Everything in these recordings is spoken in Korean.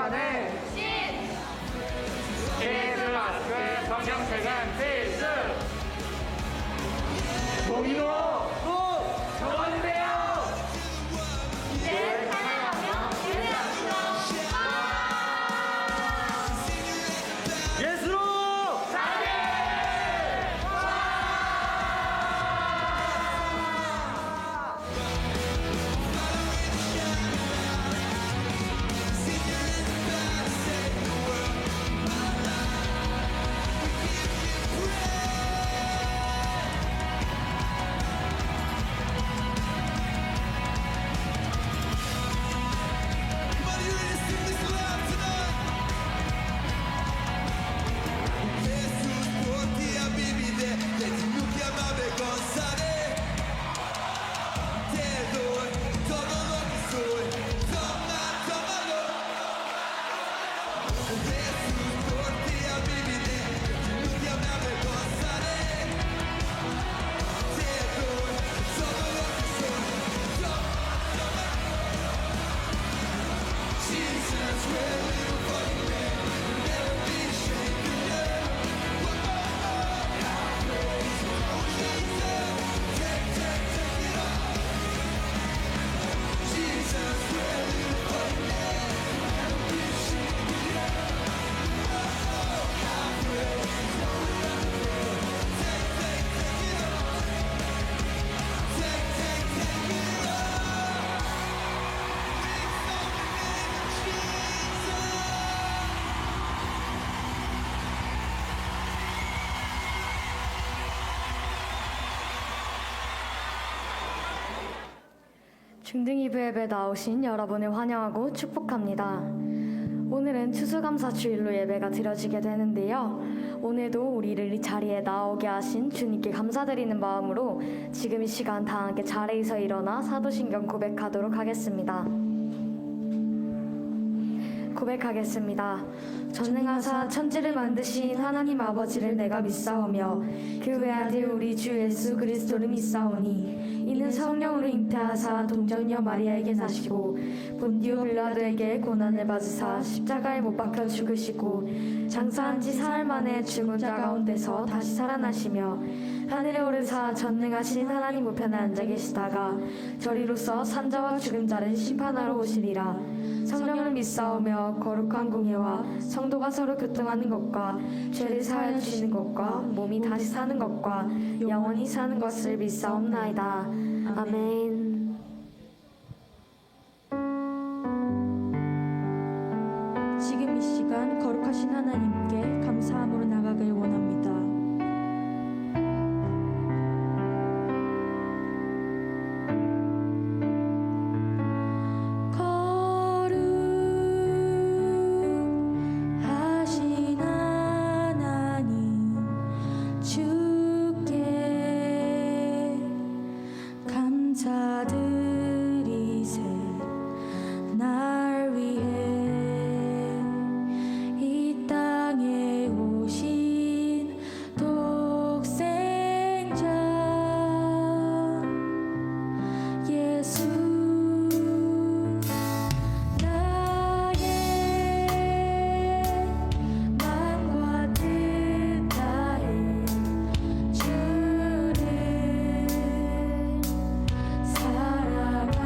시간에 크리스마스 성경책은 필수! 종이로 꼭 적어주세요! 이제 사랑하며 기대합니다. 예수로! 중등이부 예배 나오신 여러분을 환영하고 축복합니다. 오늘은 추수감사 주일로 예배가 드려지게 되는데요. 오늘도 우리를 이 자리에 나오게 하신 주님께 감사드리는 마음으로 지금 이 시간 다 함께 자리에서 일어나 사도신경 고백하도록 하겠습니다. 고백하겠습니다. 전능하사 천지를 만드신 하나님 아버지를 내가 믿사오며 그 외아들 우리 주 예수 그리스도를 믿사오니 이는 성령으로 잉태하사 동정녀 마리아에게 나시고 본디오 빌라도에게 고난을 받으사 십자가에 못 박혀 죽으시고 장사한 지 사흘 만에 죽은 자 가운데서 다시 살아나시며 하늘에 오르사 전능하신 하나님 우편에 앉아 계시다가 저리로서 산자와 죽은 자를 심판하러 오시리라. 성령을 믿사오며 거룩한 공예와 성도가 서로 교통하는 것과 죄를 사하여 주시는 것과 몸이 다시 사는 것과 영원히 사는 것을 믿사옵나이다. 아멘. 지금 이 시간 거룩하신 하나님께 감사함으로 나가길 원합니다. 감사드리세 날 위해 이 땅에 오신 독생자 예수 나의 마음과 뜻 다해 주를 사랑합니다.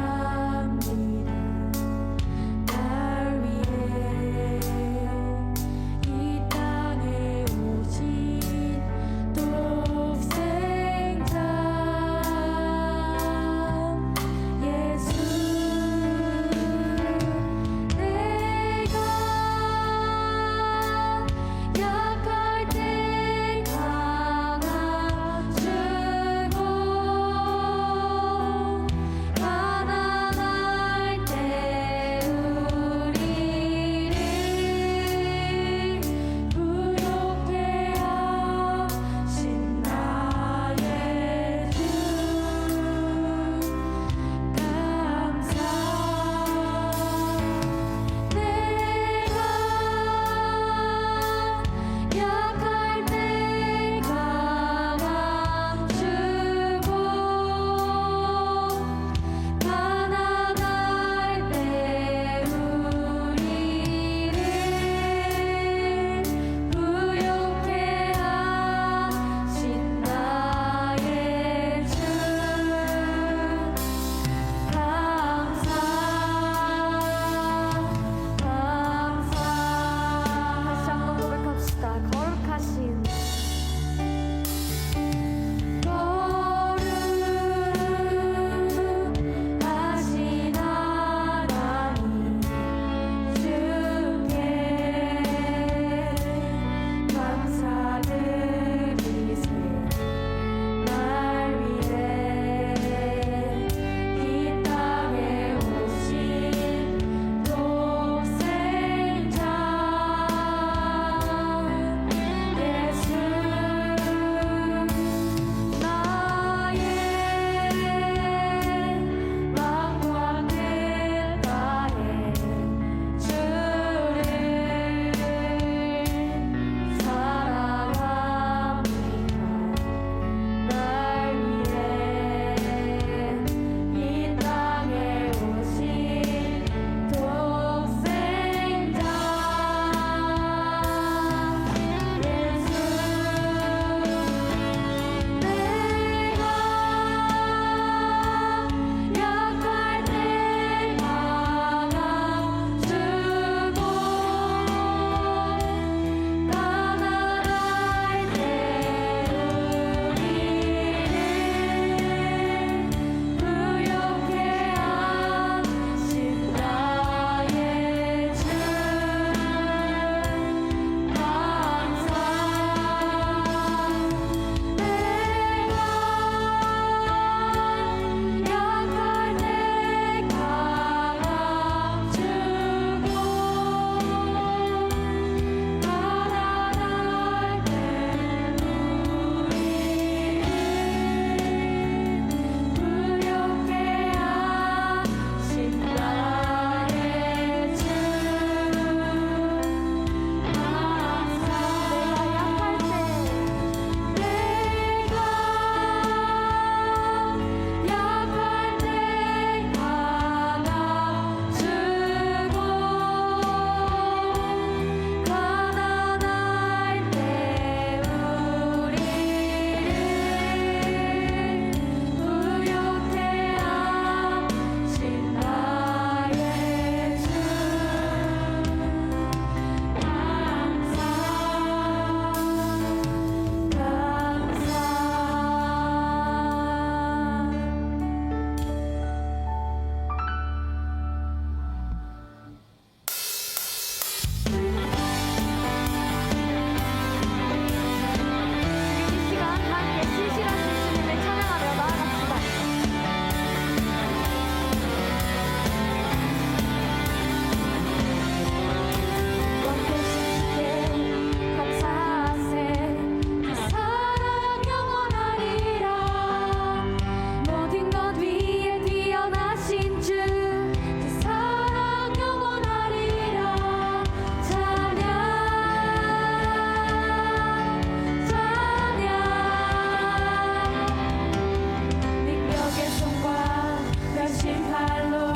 말로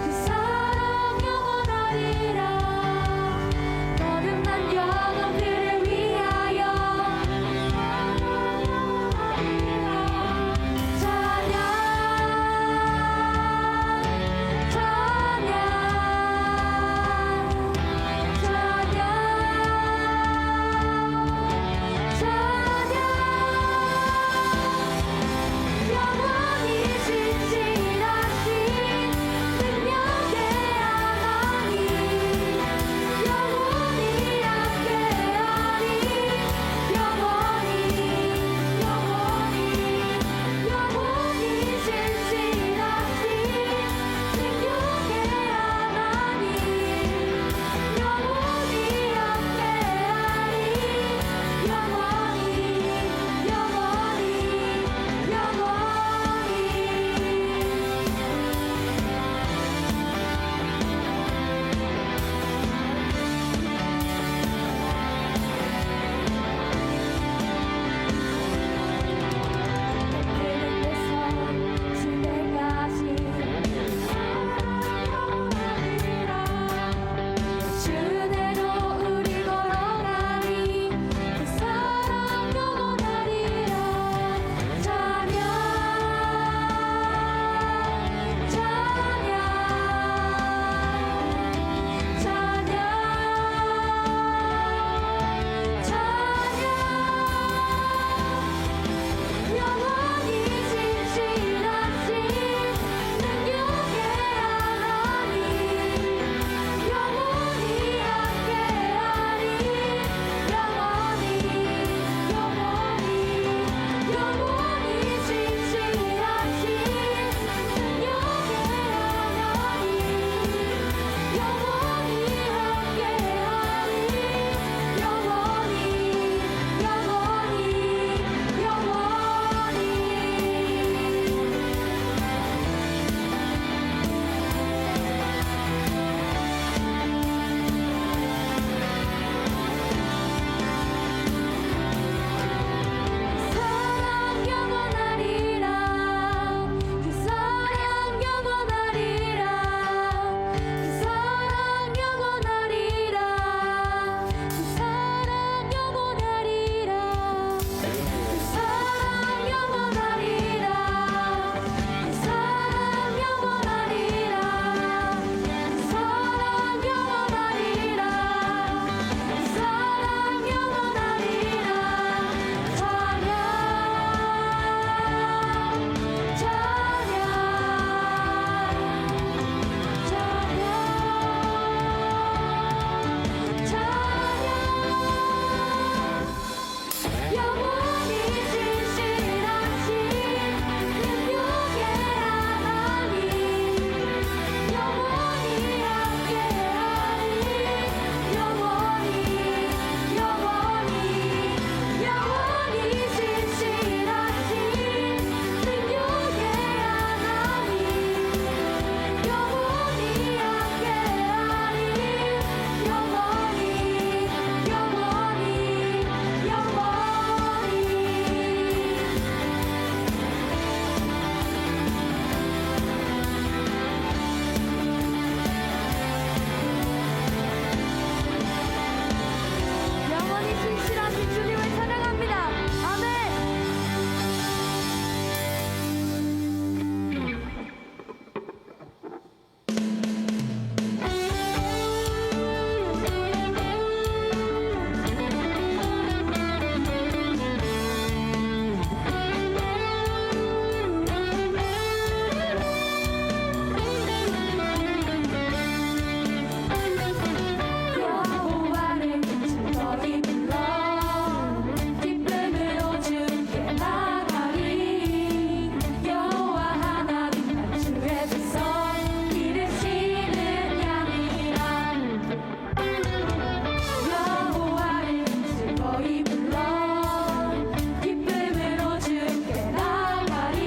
그 사랑 영원하리라. 거듭난 영혼 그를 위하여 찬양 영원히 진실하신 능력의 하나님 영원히 함께하리. 영원히 진실하신 능력의 하나님 영원히 함께하리. 주대로 우리 걸어가니 그 사랑 영원하리라. 찬양 영원히 진실하신 능력의 하나님 영원히 함께하리. 영원히 진실하신 능력의 하나님 영원히 함께하리. 사랑 영원하리라. 그 사랑 영원하리라. 그 사랑 영원하리라. 그 사랑 영원하리라. 그 사랑 영원하리라. 그 사랑 영원하리라. 그 사랑 영원하리라. 그 사랑 영원하리라. 영원히 진실하신 능력의 하나님 영원히 함께하리. 영원히 진실하신 능력의 하나님 영원히 함께하리. 영원히 진실하신 주님을 찬양합니다. 아멘. 여호와를 즐거이 불러 기쁨으로 주께 나가리. 여호와 하나님 날 주의 백성 기르시는 양이라. 여호와를 즐거이 불러 기쁨으로 주께 나가리.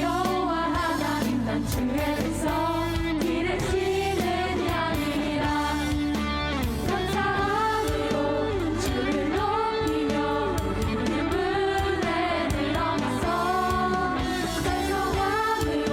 여호와 하나님 난 주의 백성 기르시는 양이라. 감사함으로 주를 높이며 그분에 들어가서 찬송함으로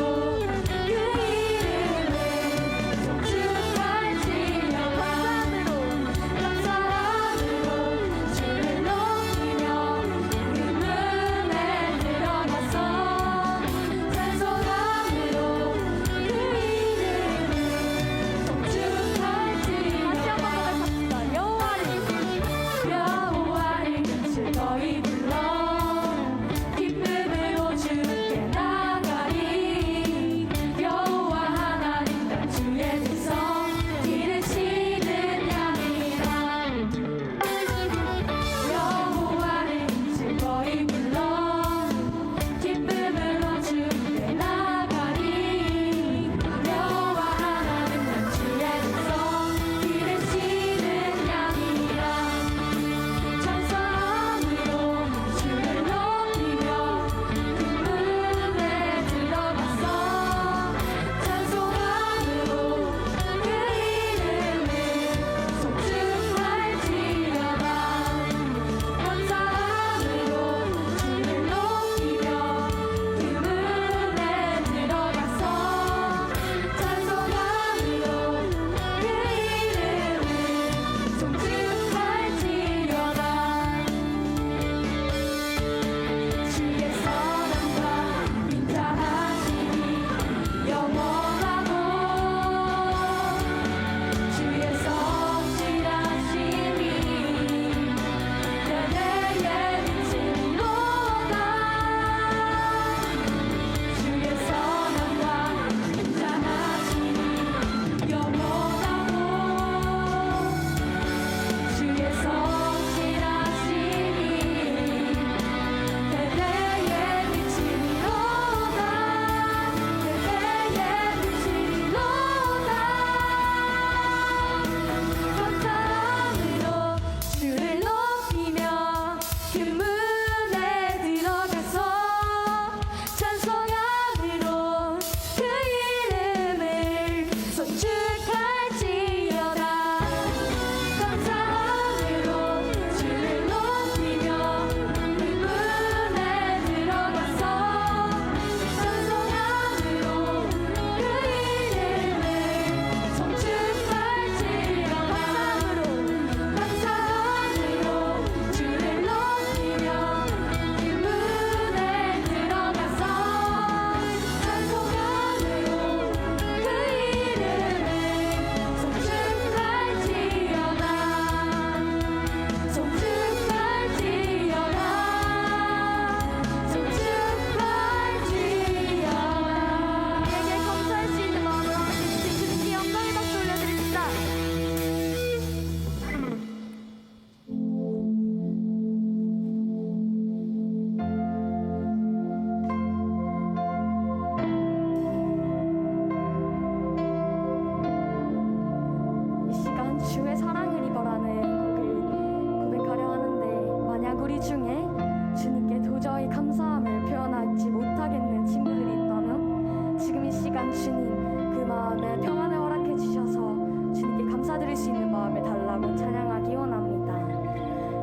이 시간 주님 그 마음에 평안을 허락해 주셔서 주님께 감사드릴 수 있는 마음을 달라고 찬양하기 원합니다.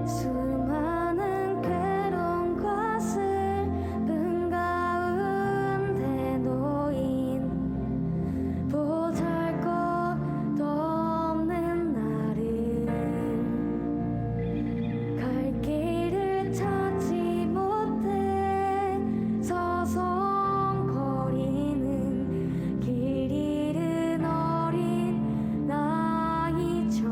수많은 괴로움과 슬픔 가운데 놓인 보잘것도 없는 나를 갈 길을 찾지 못해 서성거리는 길 잃은 어린 나이처럼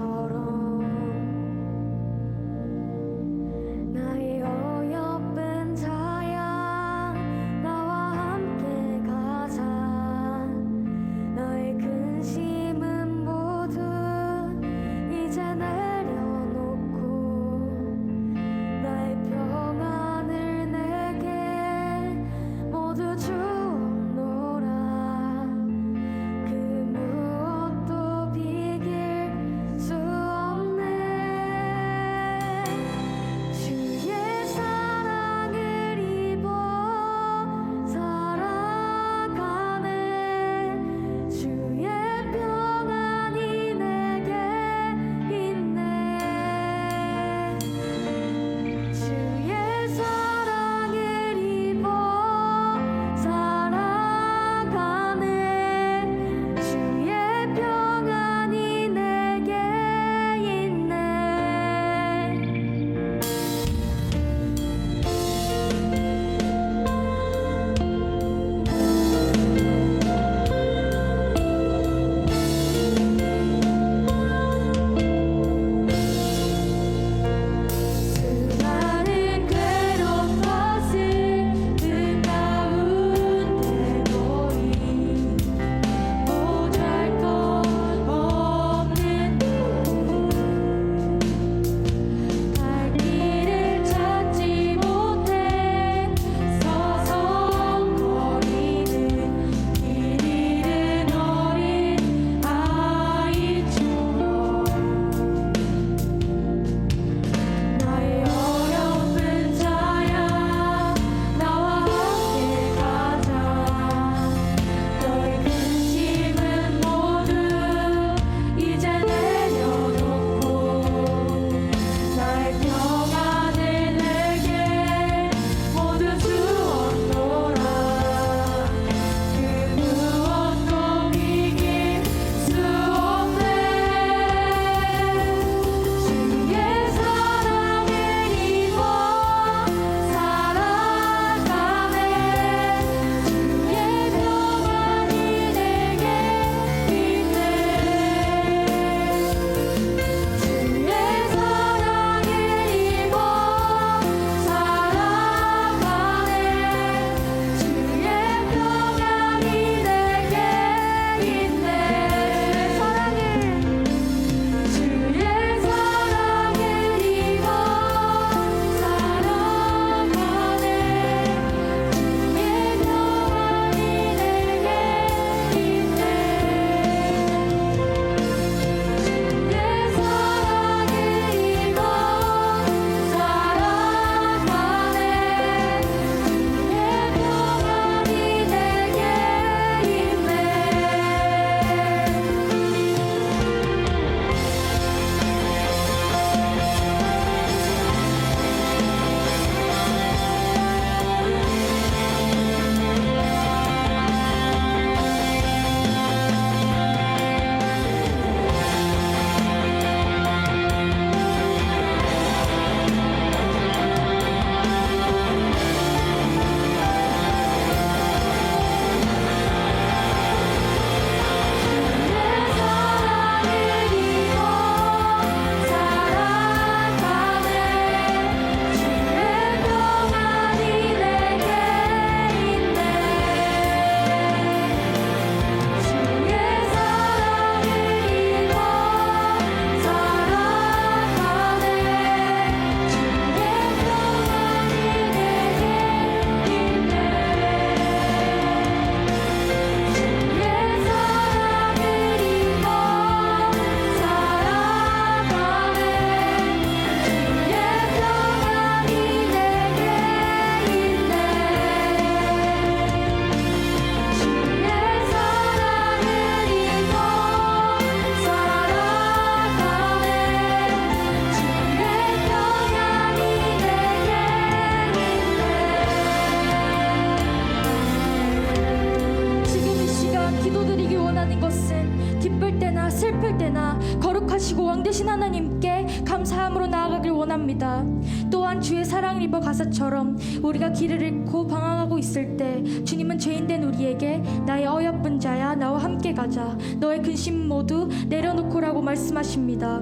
기쁠 때나 슬플 때나 거룩하시고 왕되신 하나님께 감사함으로 나아가길 원합니다. 또한 주의 사랑을 입어 가사처럼 우리가 길을 잃고 방황하고 있을 때 주님은 죄인된 우리에게 나의 어여쁜 자야 나와 함께 가자 너의 근심 모두 내려놓고라고 말씀하십니다.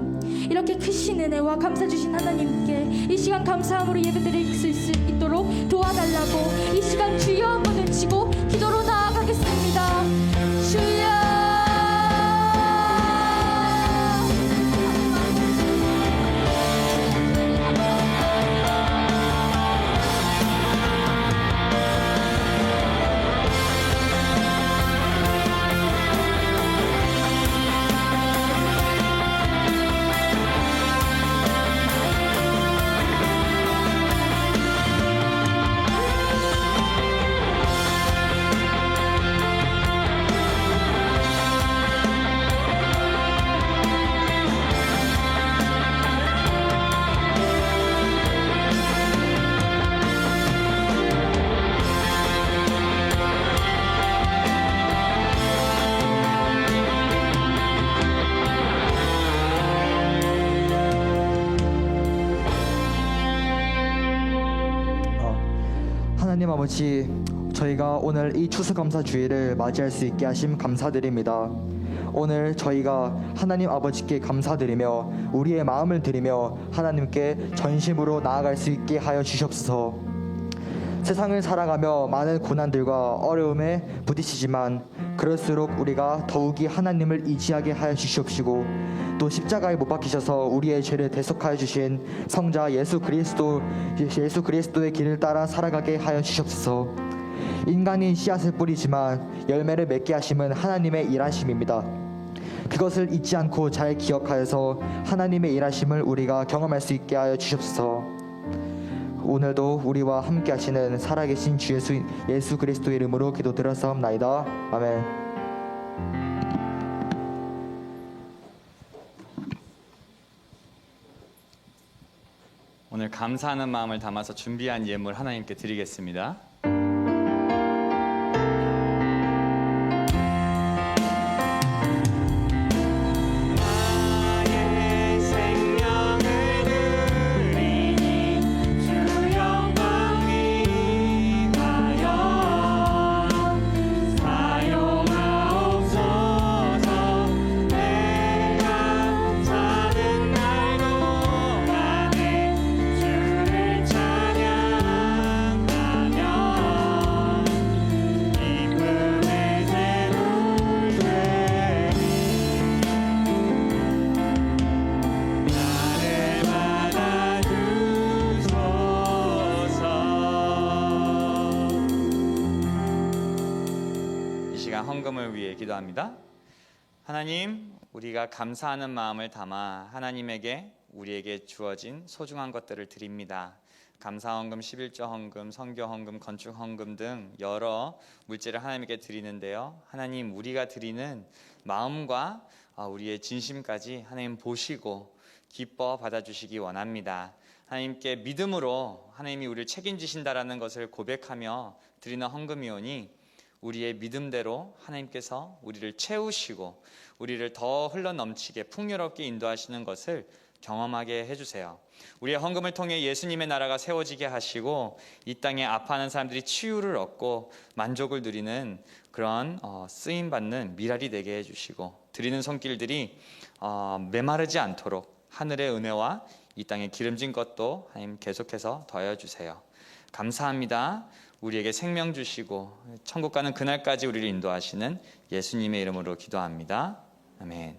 이렇게 크신 은혜와 감사 주신 하나님께 이 시간 감사함으로 예배드릴 수 있도록 도와달라고 이 시간 주여 한번 외치고 기도로 나아가겠습니다. 주여. 하나님 아버지, 저희가 오늘 이 추수감사주일을 맞이할 수 있게 하심 감사드립니다. 오늘 저희가 하나님 아버지께 감사드리며 우리의 마음을 드리며 하나님께 전심으로 나아갈 수 있게 하여 주시옵소서. 세상을 살아가며 많은 고난들과 어려움에 부딪히지만 그럴수록 우리가 더욱이 하나님을 의지하게 하여 주시옵시고, 또 십자가에 못 박히셔서 우리의 죄를 대속하여 주신 성자 예수 그리스도의 길을 따라 살아가게 하여 주시옵소서. 인간이 씨앗을 뿌리지만 열매를 맺게 하심은 하나님의 일하심입니다. 그것을 잊지 않고 잘 기억하여서 하나님의 일하심을 우리가 경험할 수 있게 하여 주시옵소서. 오늘도 우리와 함께 하시는 살아계신 주 예수 그리스도의 이름으로 기도드렸사옵나이다. 아멘. 오늘 감사하는 마음을 담아서 준비한 예물 하나님께 드리겠습니다. 헌금을 위해 기도합니다. 하나님, 우리가 감사하는 마음을 담아 하나님에게 우리에게 주어진 소중한 것들을 드립니다. 감사헌금, 11조 헌금, 선교 헌금, 건축 헌금 등 여러 물질을 하나님께 드리는데요. 하나님, 우리가 드리는 마음과 우리의 진심까지 하나님 보시고 기뻐 받아주시기 원합니다. 하나님께 믿음으로 하나님이 우리를 책임지신다라는 것을 고백하며 드리는 헌금이오니 우리의 믿음대로 하나님께서 우리를 채우시고 우리를 더 흘러넘치게 풍요롭게 인도하시는 것을 경험하게 해주세요. 우리의 헌금을 통해 예수님의 나라가 세워지게 하시고 이 땅에 아파하는 사람들이 치유를 얻고 만족을 누리는 그런 쓰임받는 미랄이 되게 해주시고, 드리는 손길들이 메마르지 않도록 하늘의 은혜와 이 땅에 기름진 것도 하나님 계속해서 더해주세요. 감사합니다. 우리에게 생명 주시고 천국 가는 그날까지 우리를 인도하시는 예수님의 이름으로 기도합니다. 아멘.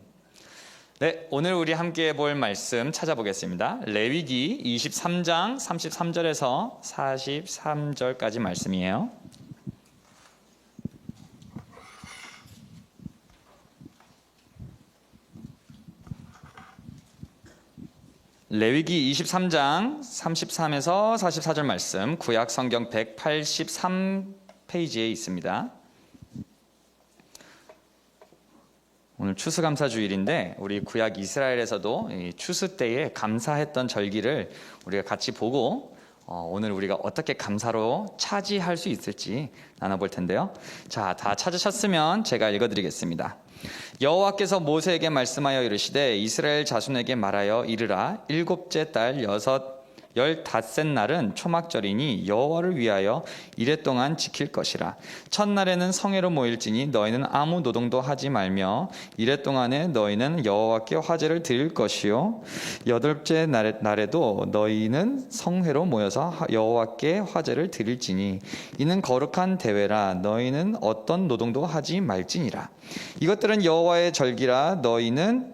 네, 오늘 우리 함께 볼 말씀 찾아보겠습니다. 레위기 23장 33절에서 43절까지 말씀이에요. 레위기 23장 33에서 44절 말씀, 구약 성경 183페이지에 있습니다. 오늘 추수감사주일인데 우리 구약 이스라엘에서도 이 추수 때에 감사했던 절기를 우리가 같이 보고 오늘 우리가 어떻게 감사로 차지할 수 있을지 나눠볼 텐데요. 자, 다 찾으셨으면 제가 읽어드리겠습니다. 여호와께서 모세에게 말씀하여 이르시되 이스라엘 자손에게 말하여 이르라. 일곱째 달 15 날은 초막절이니 여호와를 위하여 이레 동안 지킬 것이라. 첫날에는 성회로 모일지니 너희는 아무 노동도 하지 말며 이레 동안에 너희는 여호와께 화제를 드릴 것이요 여덟째 날에도 너희는 성회로 모여서 여호와께 화제를 드릴지니 이는 거룩한 대회라. 너희는 어떤 노동도 하지 말지니라. 이것들은 여호와의 절기라. 너희는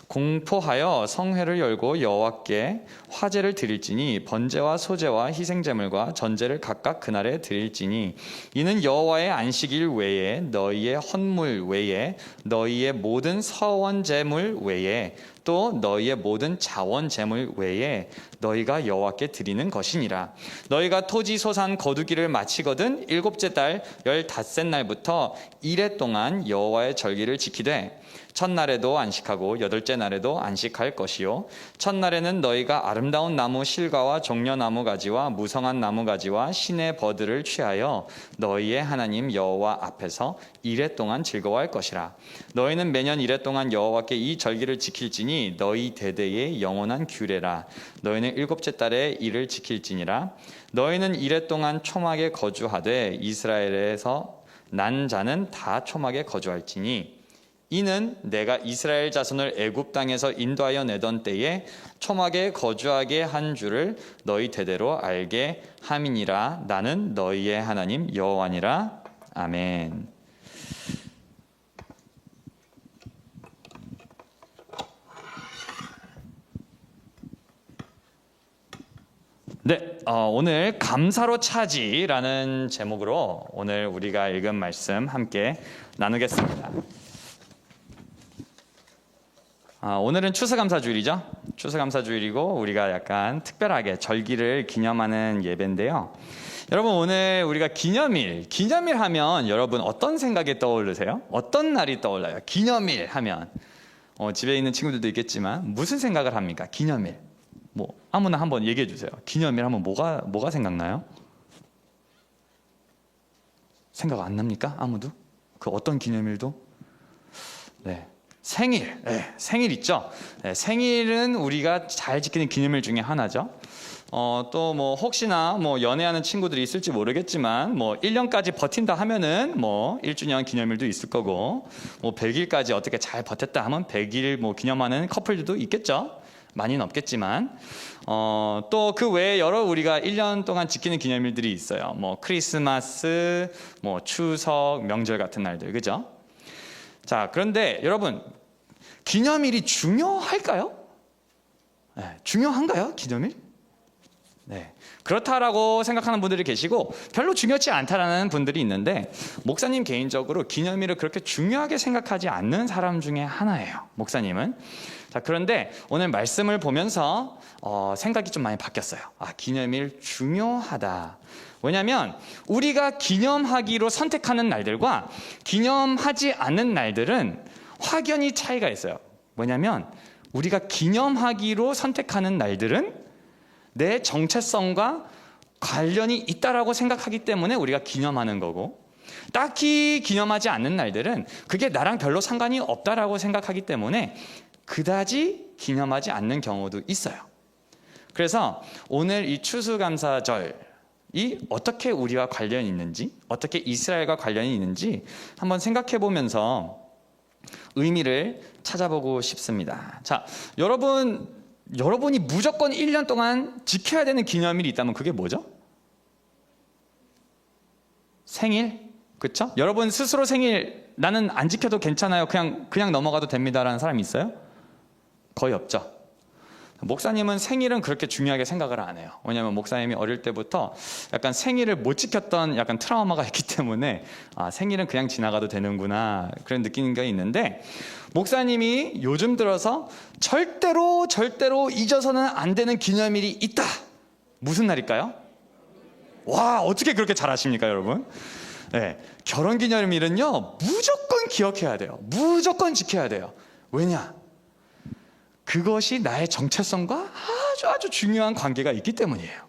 공포하여 성회를 열고 여호와께 화제를 드릴지니 번제와 소제와 희생제물과 전제를 각각 그날에 드릴지니 이는 여호와의 안식일 외에 너희의 헌물 외에 너희의 모든 서원제물 외에 또 너희의 모든 자원제물 외에 너희가 여호와께 드리는 것이니라. 너희가 토지 소산 거두기를 마치거든 일곱째 달 15날부터 이레 동안 여호와의 절기를 지키되 첫날에도 안식하고 여덟째 날에도 안식할 것이요 첫날에는 너희가 아름다운 나무 실과와 종려나무 가지와 무성한 나무 가지와 신의 버들을 취하여 너희의 하나님 여호와 앞에서 이레 동안 즐거워할 것이라. 너희는 매년 이레 동안 여호와께 이 절기를 지킬지니 너희 대대의 영원한 규례라. 너희는 일곱째 달에 이를 지킬지니라. 너희는 이레 동안 초막에 거주하되 이스라엘에서 난 자는 다 초막에 거주할지니 이는 내가 이스라엘 자손을 애굽 땅에서 인도하여 내던 때에 초막에 거주하게 한 줄을 너희 대대로 알게 함이니라. 나는 너희의 하나님 여호와니라. 아멘. 네, 오늘 감사로 차지라는 제목으로 오늘 우리가 읽은 말씀 함께 나누겠습니다. 오늘은 추수감사주일이죠. 추수감사주일이고 우리가 약간 특별하게 절기를 기념하는 예배인데요. 여러분 오늘 우리가 기념일 하면 여러분 어떤 생각이 떠오르세요? 어떤 날이 떠올라요? 기념일 하면 집에 있는 친구들도 있겠지만 무슨 생각을 합니까? 기념일 뭐 아무나 한번 얘기해 주세요. 기념일 하면 뭐가 생각나요? 생각 안 납니까? 아무도? 그 어떤 기념일도? 네. 생일, 생일 있죠. 생일은 우리가 잘 지키는 기념일 중에 하나죠. 또 뭐 혹시나 뭐 연애하는 친구들이 있을지 모르겠지만 뭐 1년까지 버틴다 하면은 뭐 1주년 기념일도 있을 거고 뭐 100일까지 어떻게 잘 버텼다 하면 100일 뭐 기념하는 커플들도 있겠죠. 많이는 없겠지만 또 그 외에 여러 우리가 1년 동안 지키는 기념일들이 있어요. 뭐 크리스마스, 뭐 추석, 명절 같은 날들, 그죠? 자, 그런데 여러분 기념일이 중요할까요? 네, 중요한가요? 기념일? 네, 그렇다라고 생각하는 분들이 계시고 별로 중요치 않다라는 분들이 있는데 목사님 개인적으로 기념일을 그렇게 중요하게 생각하지 않는 사람 중에 하나예요. 목사님은. 자, 그런데 오늘 말씀을 보면서 생각이 좀 많이 바뀌었어요. 기념일 중요하다. 왜냐하면 우리가 기념하기로 선택하는 날들과 기념하지 않는 날들은 확연히 차이가 있어요. 뭐냐면 우리가 기념하기로 선택하는 날들은 내 정체성과 관련이 있다라고 생각하기 때문에 우리가 기념하는 거고 딱히 기념하지 않는 날들은 그게 나랑 별로 상관이 없다라고 생각하기 때문에 그다지 기념하지 않는 경우도 있어요. 그래서 오늘 이 추수감사절 이 어떻게 우리와 관련이 있는지 어떻게 이스라엘과 관련이 있는지 한번 생각해 보면서 의미를 찾아보고 싶습니다. 자, 여러분이 무조건 1년 동안 지켜야 되는 기념일이 있다면 그게 뭐죠? 생일? 그렇죠? 여러분 스스로 생일 나는 안 지켜도 괜찮아요. 그냥 넘어가도 됩니다라는 사람이 있어요? 거의 없죠. 목사님은 생일은 그렇게 중요하게 생각을 안 해요. 왜냐하면 목사님이 어릴 때부터 약간 생일을 못 지켰던 약간 트라우마가 있기 때문에 생일은 그냥 지나가도 되는구나 그런 느끼는 게 있는데 목사님이 요즘 들어서 절대로 잊어서는 안 되는 기념일이 있다. 무슨 날일까요? 와, 어떻게 그렇게 잘 아십니까 여러분? 네, 결혼기념일은요 무조건 기억해야 돼요. 무조건 지켜야 돼요. 왜냐? 그것이 나의 정체성과 아주 중요한 관계가 있기 때문이에요.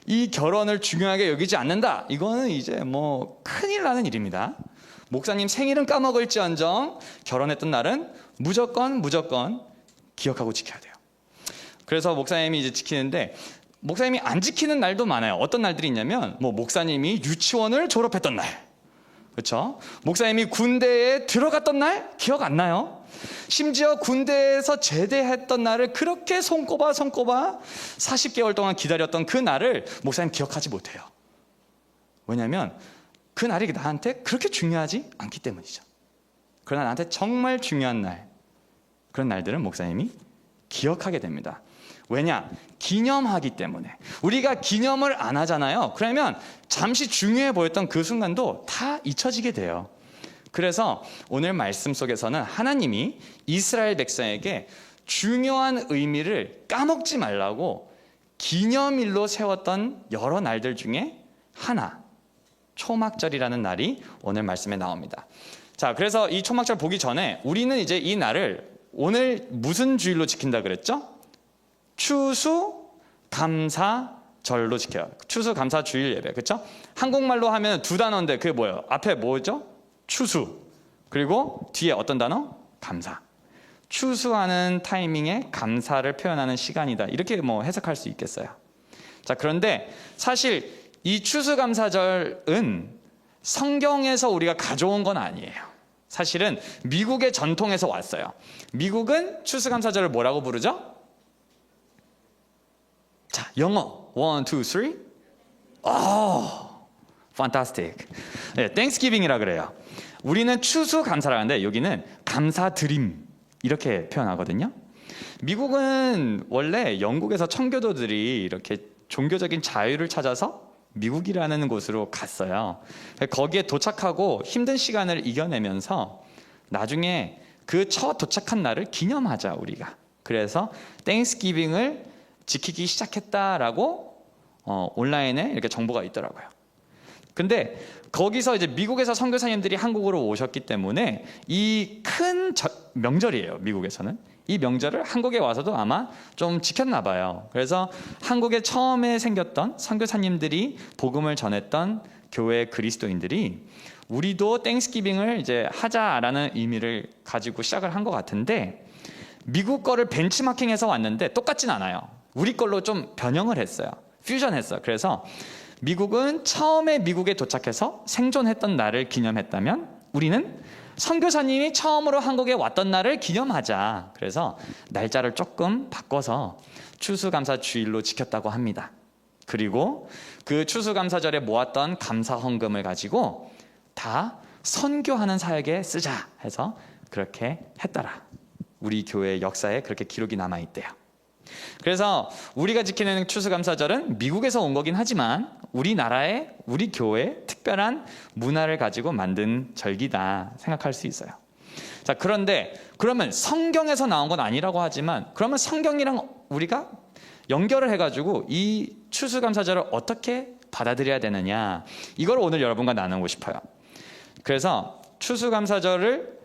이 결혼을 중요하게 여기지 않는다, 이거는 이제 뭐 큰일 나는 일입니다. 목사님 생일은 까먹을지언정 결혼했던 날은 무조건 기억하고 지켜야 돼요. 그래서 목사님이 이제 지키는데, 목사님이 안 지키는 날도 많아요. 어떤 날들이 있냐면, 뭐 목사님이 유치원을 졸업했던 날, 그렇죠? 목사님이 군대에 들어갔던 날 기억 안 나요. 심지어 군대에서 제대했던 날을 그렇게 손꼽아 40개월 동안 기다렸던 그 날을 목사님 기억하지 못해요. 왜냐하면 그 날이 나한테 그렇게 중요하지 않기 때문이죠. 그러나 나한테 정말 중요한 날, 그런 날들은 목사님이 기억하게 됩니다. 왜냐? 기념하기 때문에. 우리가 기념을 안 하잖아요. 그러면 잠시 중요해 보였던 그 순간도 다 잊혀지게 돼요. 그래서 오늘 말씀 속에서는 하나님이 이스라엘 백성에게 중요한 의미를 까먹지 말라고 기념일로 세웠던 여러 날들 중에 하나, 초막절이라는 날이 오늘 말씀에 나옵니다. 자, 그래서 이 초막절 보기 전에 우리는 이제 이 날을 오늘 무슨 주일로 지킨다 그랬죠? 추수감사절로 지켜요. 추수감사주일 예배, 그렇죠? 한국말로 하면 두 단어인데 그게 뭐예요? 앞에 뭐죠? 추수, 그리고 뒤에 어떤 단어? 감사. 추수하는 타이밍에 감사를 표현하는 시간이다, 이렇게 뭐 해석할 수 있겠어요. 자, 그런데 사실 이 추수감사절은 성경에서 우리가 가져온 건 아니에요. 사실은 미국의 전통에서 왔어요. 미국은 추수감사절을 뭐라고 부르죠? 자, 영어 1, 2, 3. fantastic. 네, Thanksgiving이라 그래요. 우리는 추수감사라 하는데 여기는 감사드림, 이렇게 표현하거든요. 미국은 원래 영국에서 청교도들이 이렇게 종교적인 자유를 찾아서 미국이라는 곳으로 갔어요. 거기에 도착하고 힘든 시간을 이겨내면서 나중에 그 첫 도착한 날을 기념하자 우리가. 그래서 땡스기빙을 지키기 시작했다라고 온라인에 이렇게 정보가 있더라고요. 근데 거기서 이제 미국에서 선교사님들이 한국으로 오셨기 때문에 이 큰 명절이에요. 미국에서는 이 명절을 한국에 와서도 아마 좀 지켰나 봐요. 그래서 한국에 처음에 생겼던 선교사님들이 복음을 전했던 교회 그리스도인들이 우리도 땡스기빙을 이제 하자라는 의미를 가지고 시작을 한 것 같은데, 미국 거를 벤치마킹해서 왔는데 똑같진 않아요. 우리 걸로 좀 변형을 했어요. 퓨전했어요. 그래서 미국은 처음에 미국에 도착해서 생존했던 날을 기념했다면 우리는 선교사님이 처음으로 한국에 왔던 날을 기념하자. 그래서 날짜를 조금 바꿔서 추수감사주일로 지켰다고 합니다. 그리고 그 추수감사절에 모았던 감사 헌금을 가지고 다 선교하는 사역에 쓰자 해서 그렇게 했더라. 우리 교회 역사에 그렇게 기록이 남아있대요. 그래서 우리가 지키는 추수감사절은 미국에서 온 거긴 하지만 우리나라의 우리 교회의 특별한 문화를 가지고 만든 절기다 생각할 수 있어요. 자, 그런데 그러면 성경에서 나온 건 아니라고 하지만 그러면 성경이랑 우리가 연결을 해가지고 이 추수감사절을 어떻게 받아들여야 되느냐, 이걸 오늘 여러분과 나누고 싶어요. 그래서 추수감사절을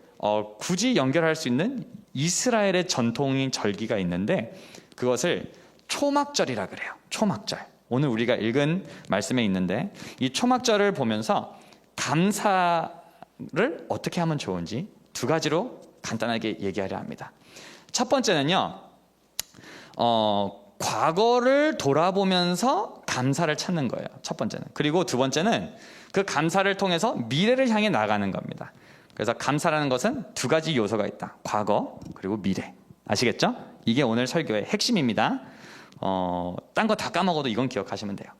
굳이 연결할 수 있는 이스라엘의 전통인 절기가 있는데 그것을 초막절이라 그래요. 초막절. 오늘 우리가 읽은 말씀에 있는데 이 초막절을 보면서 감사를 어떻게 하면 좋은지 두 가지로 간단하게 얘기하려 합니다. 첫 번째는요, 과거를 돌아보면서 감사를 찾는 거예요. 첫 번째는. 그리고 두 번째는 그 감사를 통해서 미래를 향해 나가는 겁니다. 그래서 감사라는 것은 두 가지 요소가 있다. 과거 그리고 미래. 아시겠죠? 이게 오늘 설교의 핵심입니다. 딴 거 다 까먹어도 이건 기억하시면 돼요.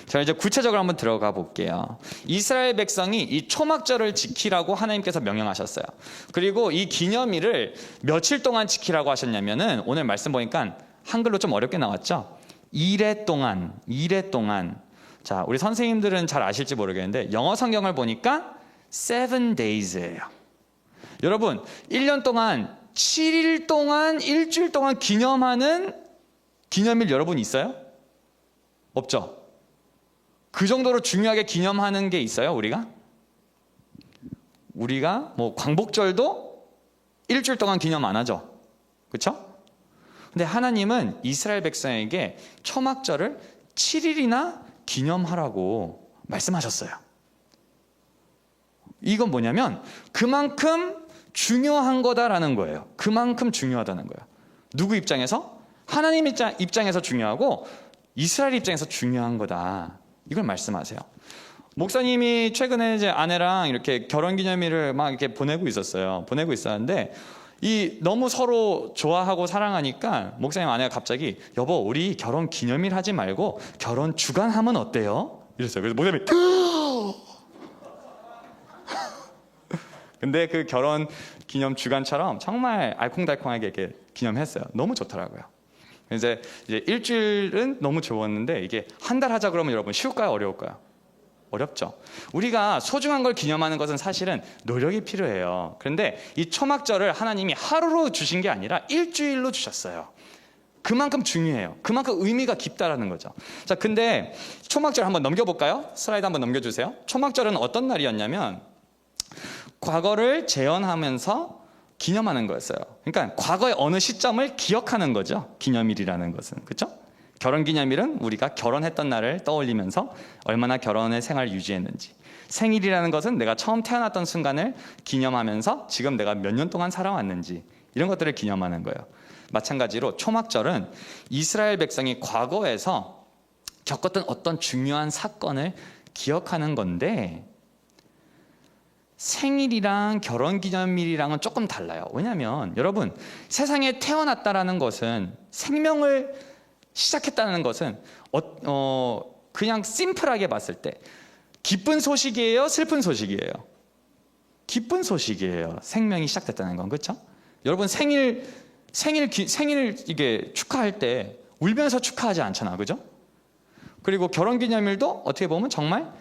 자, 이제 구체적으로 한번 들어가 볼게요. 이스라엘 백성이 이 초막절을 지키라고 하나님께서 명령하셨어요. 그리고 이 기념일을 며칠 동안 지키라고 하셨냐면은 오늘 말씀 보니까 한글로 좀 어렵게 나왔죠. 2회 동안. 자, 우리 선생님들은 잘 아실지 모르겠는데 영어 성경을 보니까 7 days예요. 여러분, 1년 동안 7일 동안 일주일 동안 기념하는 기념일 여러분 있어요? 없죠? 그 정도로 중요하게 기념하는 게 있어요, 우리가? 우리가 뭐 광복절도 일주일 동안 기념 안 하죠? 그렇죠? 근데 하나님은 이스라엘 백성에게 초막절을 7일이나 기념하라고 말씀하셨어요. 이건 뭐냐면 그만큼 중요한 거다라는 거예요. 그만큼 중요하다는 거예요. 누구 입장에서? 하나님 입장에서 중요하고 이스라엘 입장에서 중요한 거다. 이걸 말씀하세요. 목사님이 최근에 이제 아내랑 이렇게 결혼기념일을 막 이렇게 보내고 있었는데 너무 서로 좋아하고 사랑하니까 목사님 아내가 갑자기 여보 우리 결혼 기념일 하지 말고 결혼 주간 하면 어때요? 이랬어요. 그래서 목사님이 근데 그 결혼 기념 주간처럼 정말 알콩달콩하게 이렇게 기념했어요. 너무 좋더라고요. 이제 일주일은 너무 좋았는데 이게 한 달 하자 그러면 여러분 쉬울까요? 어려울까요? 어렵죠. 우리가 소중한 걸 기념하는 것은 사실은 노력이 필요해요. 그런데 이 초막절을 하나님이 하루로 주신 게 아니라 일주일로 주셨어요. 그만큼 중요해요. 그만큼 의미가 깊다라는 거죠. 자, 근데 초막절 한번 넘겨볼까요? 슬라이드 한번 넘겨주세요. 초막절은 어떤 날이었냐면 과거를 재현하면서 기념하는 거였어요. 그러니까 과거의 어느 시점을 기억하는 거죠. 기념일이라는 것은. 그렇죠? 결혼기념일은 우리가 결혼했던 날을 떠올리면서 얼마나 결혼의 생활을 유지했는지, 생일이라는 것은 내가 처음 태어났던 순간을 기념하면서 지금 내가 몇 년 동안 살아왔는지 이런 것들을 기념하는 거예요. 마찬가지로 초막절은 이스라엘 백성이 과거에서 겪었던 어떤 중요한 사건을 기억하는 건데 생일이랑 결혼기념일이랑은 조금 달라요. 왜냐하면 여러분 세상에 태어났다라는 것은 생명을 시작했다는 것은 그냥 심플하게 봤을 때 기쁜 소식이에요? 슬픈 소식이에요? 기쁜 소식이에요. 생명이 시작됐다는 건. 그렇죠? 여러분 생일 이게 축하할 때 울면서 축하하지 않잖아. 그죠? 그리고 결혼기념일도 어떻게 보면 정말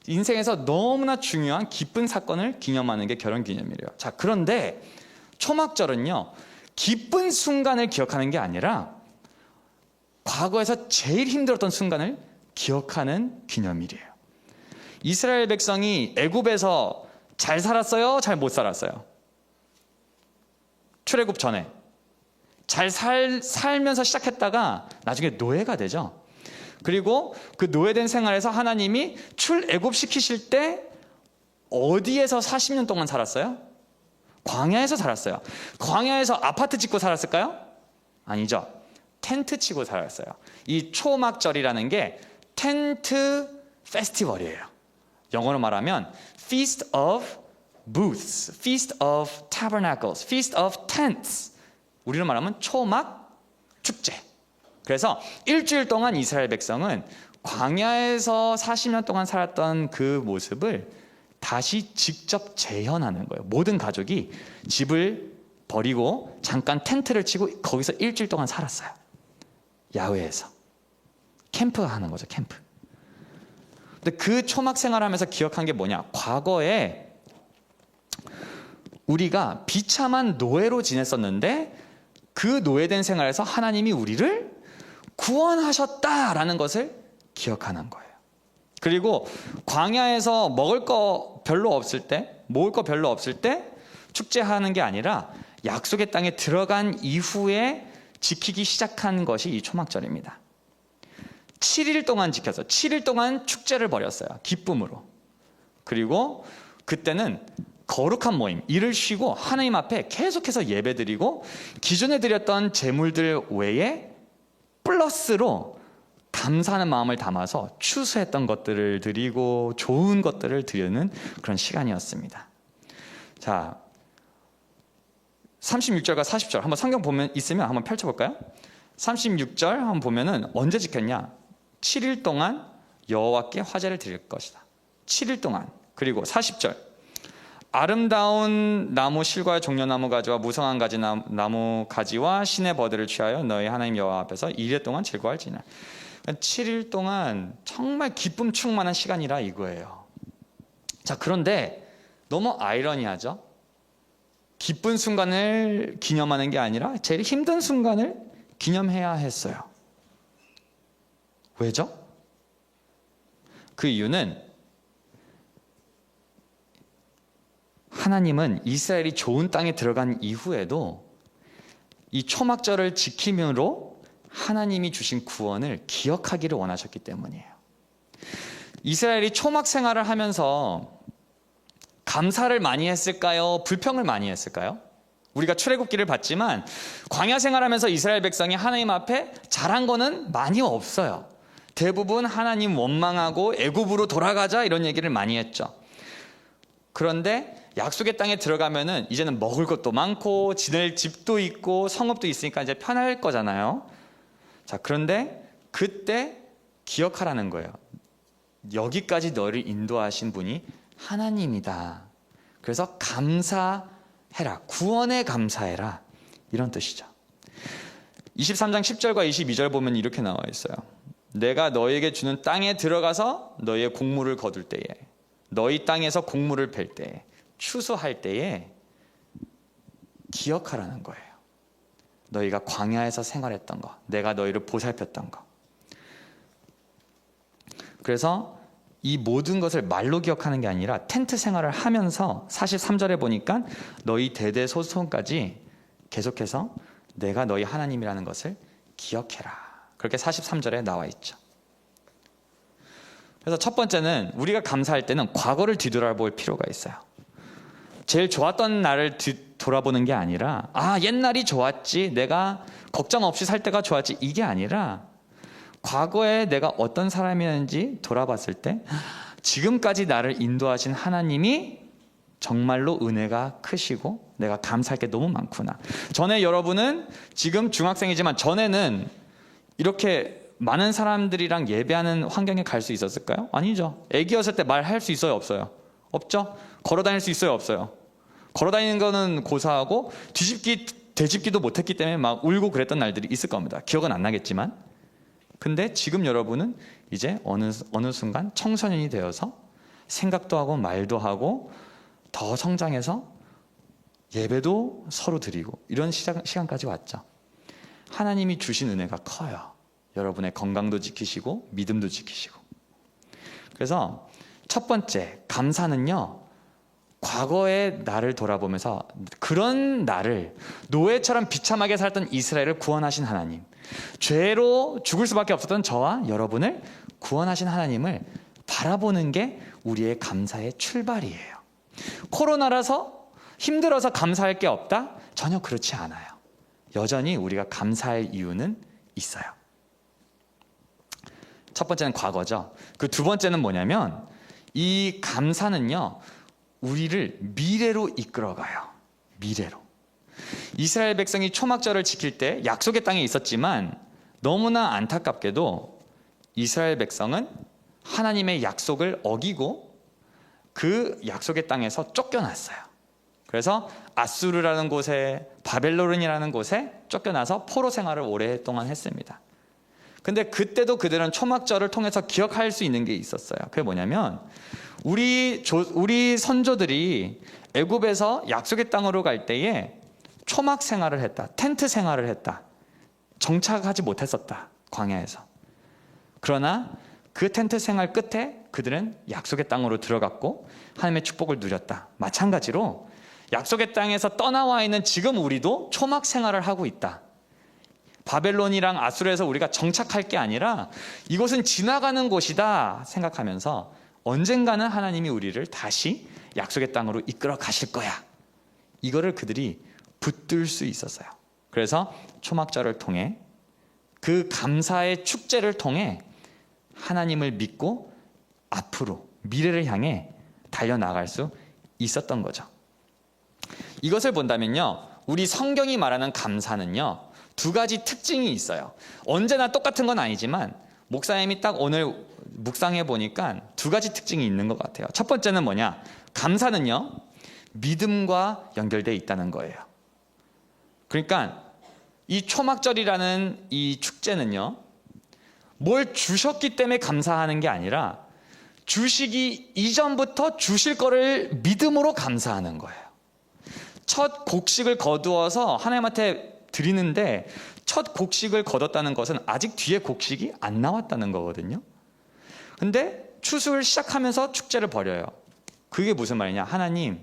인생에서 너무나 중요한 기쁜 사건을 기념하는 게 결혼기념일이에요. 자, 그런데 초막절은요 기쁜 순간을 기억하는 게 아니라 과거에서 제일 힘들었던 순간을 기억하는 기념일이에요. 이스라엘 백성이 애굽에서 잘 살았어요? 잘 못 살았어요? 출애굽 전에 잘 살면서 시작했다가 나중에 노예가 되죠. 그리고 그 노예된 생활에서 하나님이 출애굽시키실 때 어디에서 40년 동안 살았어요? 광야에서 살았어요. 광야에서 아파트 짓고 살았을까요? 아니죠. 텐트 치고 살았어요. 이 초막절이라는 게 텐트 페스티벌이에요. 영어로 말하면 Feast of Booths, Feast of Tabernacles, Feast of Tents. 우리로 말하면 초막 축제. 그래서 일주일 동안 이스라엘 백성은 광야에서 40년 동안 살았던 그 모습을 다시 직접 재현하는 거예요. 모든 가족이 집을 버리고 잠깐 텐트를 치고 거기서 일주일 동안 살았어요. 야외에서 캠프하는 거죠. 캠프. 근데 그 초막 생활하면서 기억한 게 뭐냐? 과거에 우리가 비참한 노예로 지냈었는데 그 노예된 생활에서 하나님이 우리를 구원하셨다라는 것을 기억하는 거예요. 그리고 광야에서 먹을 거 별로 없을 때, 먹을 거 별로 없을 때 축제하는 게 아니라 약속의 땅에 들어간 이후에 지키기 시작한 것이 이 초막절입니다. 7일 동안 지켜서 7일 동안 축제를 벌였어요. 기쁨으로. 그리고 그때는 거룩한 모임, 일을 쉬고 하나님 앞에 계속해서 예배드리고 기존에 드렸던 제물들 외에 플러스로 감사하는 마음을 담아서 추수했던 것들을 드리고 좋은 것들을 드리는 그런 시간이었습니다. 자, 36절과 40절 한번 성경 보면 있으면 한번 펼쳐볼까요? 36절 한번 보면은 언제 지켰냐? 7일 동안 여호와께 화제를 드릴 것이다. 7일 동안. 그리고 40절 아름다운 나무 실과의 종려나무 가지와 무성한 가지 나무 가지와 신의 버들을 취하여 너희 하나님 여호와 앞에서 2일 동안 즐거워할지니라. 7일 동안 정말 기쁨 충만한 시간이라 이거예요. 자, 그런데 너무 아이러니하죠? 기쁜 순간을 기념하는 게 아니라 제일 힘든 순간을 기념해야 했어요. 왜죠? 그 이유는 하나님은 이스라엘이 좋은 땅에 들어간 이후에도 이 초막절을 지킴으로 하나님이 주신 구원을 기억하기를 원하셨기 때문이에요. 이스라엘이 초막 생활을 하면서 감사를 많이 했을까요? 불평을 많이 했을까요? 우리가 출애굽기를 봤지만 광야 생활하면서 이스라엘 백성이 하나님 앞에 잘한 거는 많이 없어요. 대부분 하나님 원망하고 애굽으로 돌아가자 이런 얘기를 많이 했죠. 그런데 약속의 땅에 들어가면은 이제는 먹을 것도 많고 지낼 집도 있고 성읍도 있으니까 이제 편할 거잖아요. 자, 그런데 그때 기억하라는 거예요. 여기까지 너를 인도하신 분이 하나님이다. 그래서 감사해라. 구원에 감사해라. 이런 뜻이죠. 23장 10절과 22절 보면 이렇게 나와 있어요. 내가 너에게 주는 땅에 들어가서 너희의 곡물을 거둘 때에, 너희 땅에서 곡물을 벨 때에, 추수할 때에 기억하라는 거예요. 너희가 광야에서 생활했던 거, 내가 너희를 보살폈던 거. 그래서 이 모든 것을 말로 기억하는 게 아니라 텐트 생활을 하면서 43절에 보니까 너희 대대소손까지 계속해서 내가 너희 하나님이라는 것을 기억해라. 그렇게 43절에 나와 있죠. 그래서 첫 번째는 우리가 감사할 때는 과거를 뒤돌아볼 필요가 있어요. 제일 좋았던 날을 돌아보는 게 아니라 옛날이 좋았지, 내가 걱정 없이 살 때가 좋았지, 이게 아니라 과거에 내가 어떤 사람이었는지 돌아봤을 때 지금까지 나를 인도하신 하나님이 정말로 은혜가 크시고 내가 감사할 게 너무 많구나. 전에 여러분은 지금 중학생이지만 전에는 이렇게 많은 사람들이랑 예배하는 환경에 갈 수 있었을까요? 아니죠. 애기였을 때 말할 수 있어요, 없어요? 없죠. 걸어다닐 수 있어요, 없어요? 걸어다니는 거는 고사하고 되짚기도 못했기 때문에 막 울고 그랬던 날들이 있을 겁니다. 기억은 안 나겠지만. 근데 지금 여러분은 이제 어느 순간 청소년이 되어서 생각도 하고 말도 하고 더 성장해서 예배도 서로 드리고 이런 시간까지 왔죠. 하나님이 주신 은혜가 커요. 여러분의 건강도 지키시고 믿음도 지키시고. 그래서 첫 번째 감사는요, 과거의 나를 돌아보면서 그런 나를 노예처럼 비참하게 살던 이스라엘을 구원하신 하나님, 죄로 죽을 수밖에 없었던 저와 여러분을 구원하신 하나님을 바라보는 게 우리의 감사의 출발이에요. 코로나라서 힘들어서 감사할 게 없다? 전혀 그렇지 않아요. 여전히 우리가 감사할 이유는 있어요. 첫 번째는 과거죠. 그 두 번째는 뭐냐면 이 감사는요, 우리를 미래로 이끌어가요. 미래로. 이스라엘 백성이 초막절을 지킬 때 약속의 땅에 있었지만 너무나 안타깝게도 이스라엘 백성은 하나님의 약속을 어기고 그 약속의 땅에서 쫓겨났어요. 그래서 아수르라는 곳에, 바벨론이라는 곳에 쫓겨나서 포로 생활을 오랫동안 했습니다. 근데 그때도 그들은 초막절을 통해서 기억할 수 있는 게 있었어요. 그게 뭐냐면 우리 선조들이 애굽에서 약속의 땅으로 갈 때에 초막 생활을 했다. 텐트 생활을 했다. 정착하지 못했었다. 광야에서. 그러나 그 텐트 생활 끝에 그들은 약속의 땅으로 들어갔고 하나님의 축복을 누렸다. 마찬가지로 약속의 땅에서 떠나와 있는 지금 우리도 초막 생활을 하고 있다. 바벨론이랑 아수르에서 우리가 정착할 게 아니라 이곳은 지나가는 곳이다 생각하면서 언젠가는 하나님이 우리를 다시 약속의 땅으로 이끌어 가실 거야. 이거를 그들이 붙들 수 있었어요. 그래서 초막절을 통해 그 감사의 축제를 통해 하나님을 믿고 앞으로 미래를 향해 달려나갈 수 있었던 거죠. 이것을 본다면요, 우리 성경이 말하는 감사는요, 두 가지 특징이 있어요. 언제나 똑같은 건 아니지만 목사님이 딱 오늘 묵상해 보니까 두 가지 특징이 있는 것 같아요. 첫 번째는 뭐냐? 감사는요, 믿음과 연결되어 있다는 거예요. 그러니까 이 초막절이라는 이 축제는요, 뭘 주셨기 때문에 감사하는 게 아니라 주시기 이전부터 주실 거를 믿음으로 감사하는 거예요. 첫 곡식을 거두어서 하나님한테 드리는데 첫 곡식을 거뒀다는 것은 아직 뒤에 곡식이 안 나왔다는 거거든요. 근데 추수를 시작하면서 축제를 벌여요. 그게 무슨 말이냐? 하나님,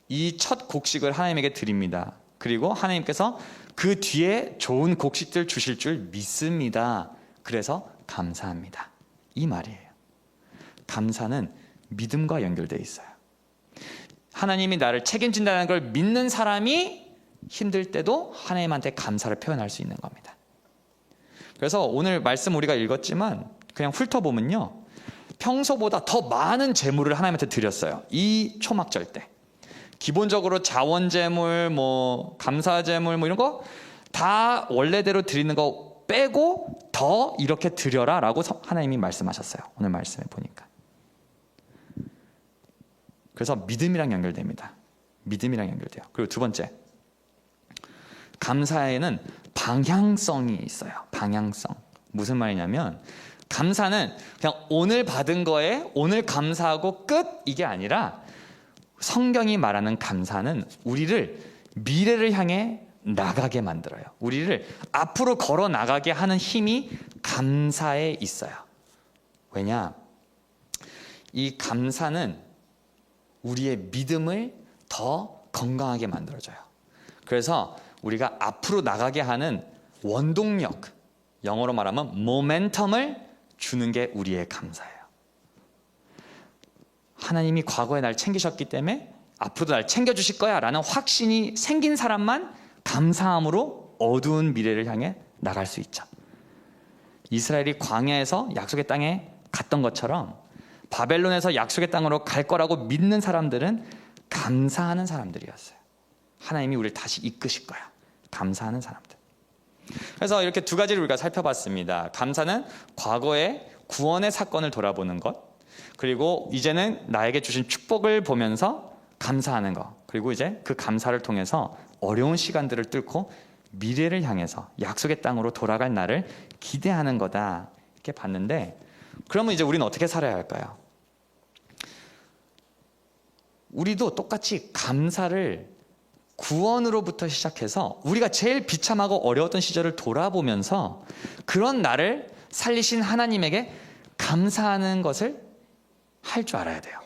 이 첫 곡식을 하나님에게 드립니다. 그리고 하나님께서 그 뒤에 좋은 곡식들 주실 줄 믿습니다. 그래서 감사합니다. 이 말이에요. 감사는 믿음과 연결되어 있어요. 하나님이 나를 책임진다는 걸 믿는 사람이 힘들 때도 하나님한테 감사를 표현할 수 있는 겁니다. 그래서 오늘 말씀 우리가 읽었지만 그냥 훑어보면요, 평소보다 더 많은 재물을 하나님한테 드렸어요. 이 초막절 때 기본적으로 자원재물, 감사재물 이런 거 다 원래대로 드리는 거 빼고 더 이렇게 드려라 라고 하나님이 말씀하셨어요. 오늘 말씀에 보니까. 그래서 믿음이랑 연결됩니다. 믿음이랑 연결돼요. 그리고 두 번째, 감사에는 방향성이 있어요. 방향성. 무슨 말이냐면 감사는 그냥 오늘 받은 거에 오늘 감사하고 끝, 이게 아니라 성경이 말하는 감사는 우리를 미래를 향해 나가게 만들어요. 우리를 앞으로 걸어 나가게 하는 힘이 감사에 있어요. 왜냐? 이 감사는 우리의 믿음을 더 건강하게 만들어줘요. 그래서 우리가 앞으로 나가게 하는 원동력, 영어로 말하면 모멘텀을 주는 게 우리의 감사예요. 하나님이 과거에 날 챙기셨기 때문에 앞으로도 날 챙겨주실 거야 라는 확신이 생긴 사람만 감사함으로 어두운 미래를 향해 나갈 수 있죠. 이스라엘이 광야에서 약속의 땅에 갔던 것처럼 바벨론에서 약속의 땅으로 갈 거라고 믿는 사람들은 감사하는 사람들이었어요. 하나님이 우리를 다시 이끄실 거야. 감사하는 사람들. 그래서 이렇게 두 가지를 우리가 살펴봤습니다. 감사는 과거의 구원의 사건을 돌아보는 것, 그리고 이제는 나에게 주신 축복을 보면서 감사하는 것, 그리고 이제 그 감사를 통해서 어려운 시간들을 뚫고 미래를 향해서 약속의 땅으로 돌아갈 날을 기대하는 거다, 이렇게 봤는데, 그러면 이제 우리는 어떻게 살아야 할까요? 우리도 똑같이 감사를 구원으로부터 시작해서 우리가 제일 비참하고 어려웠던 시절을 돌아보면서 그런 나를 살리신 하나님에게 감사하는 것을 할 줄 알아야 돼요.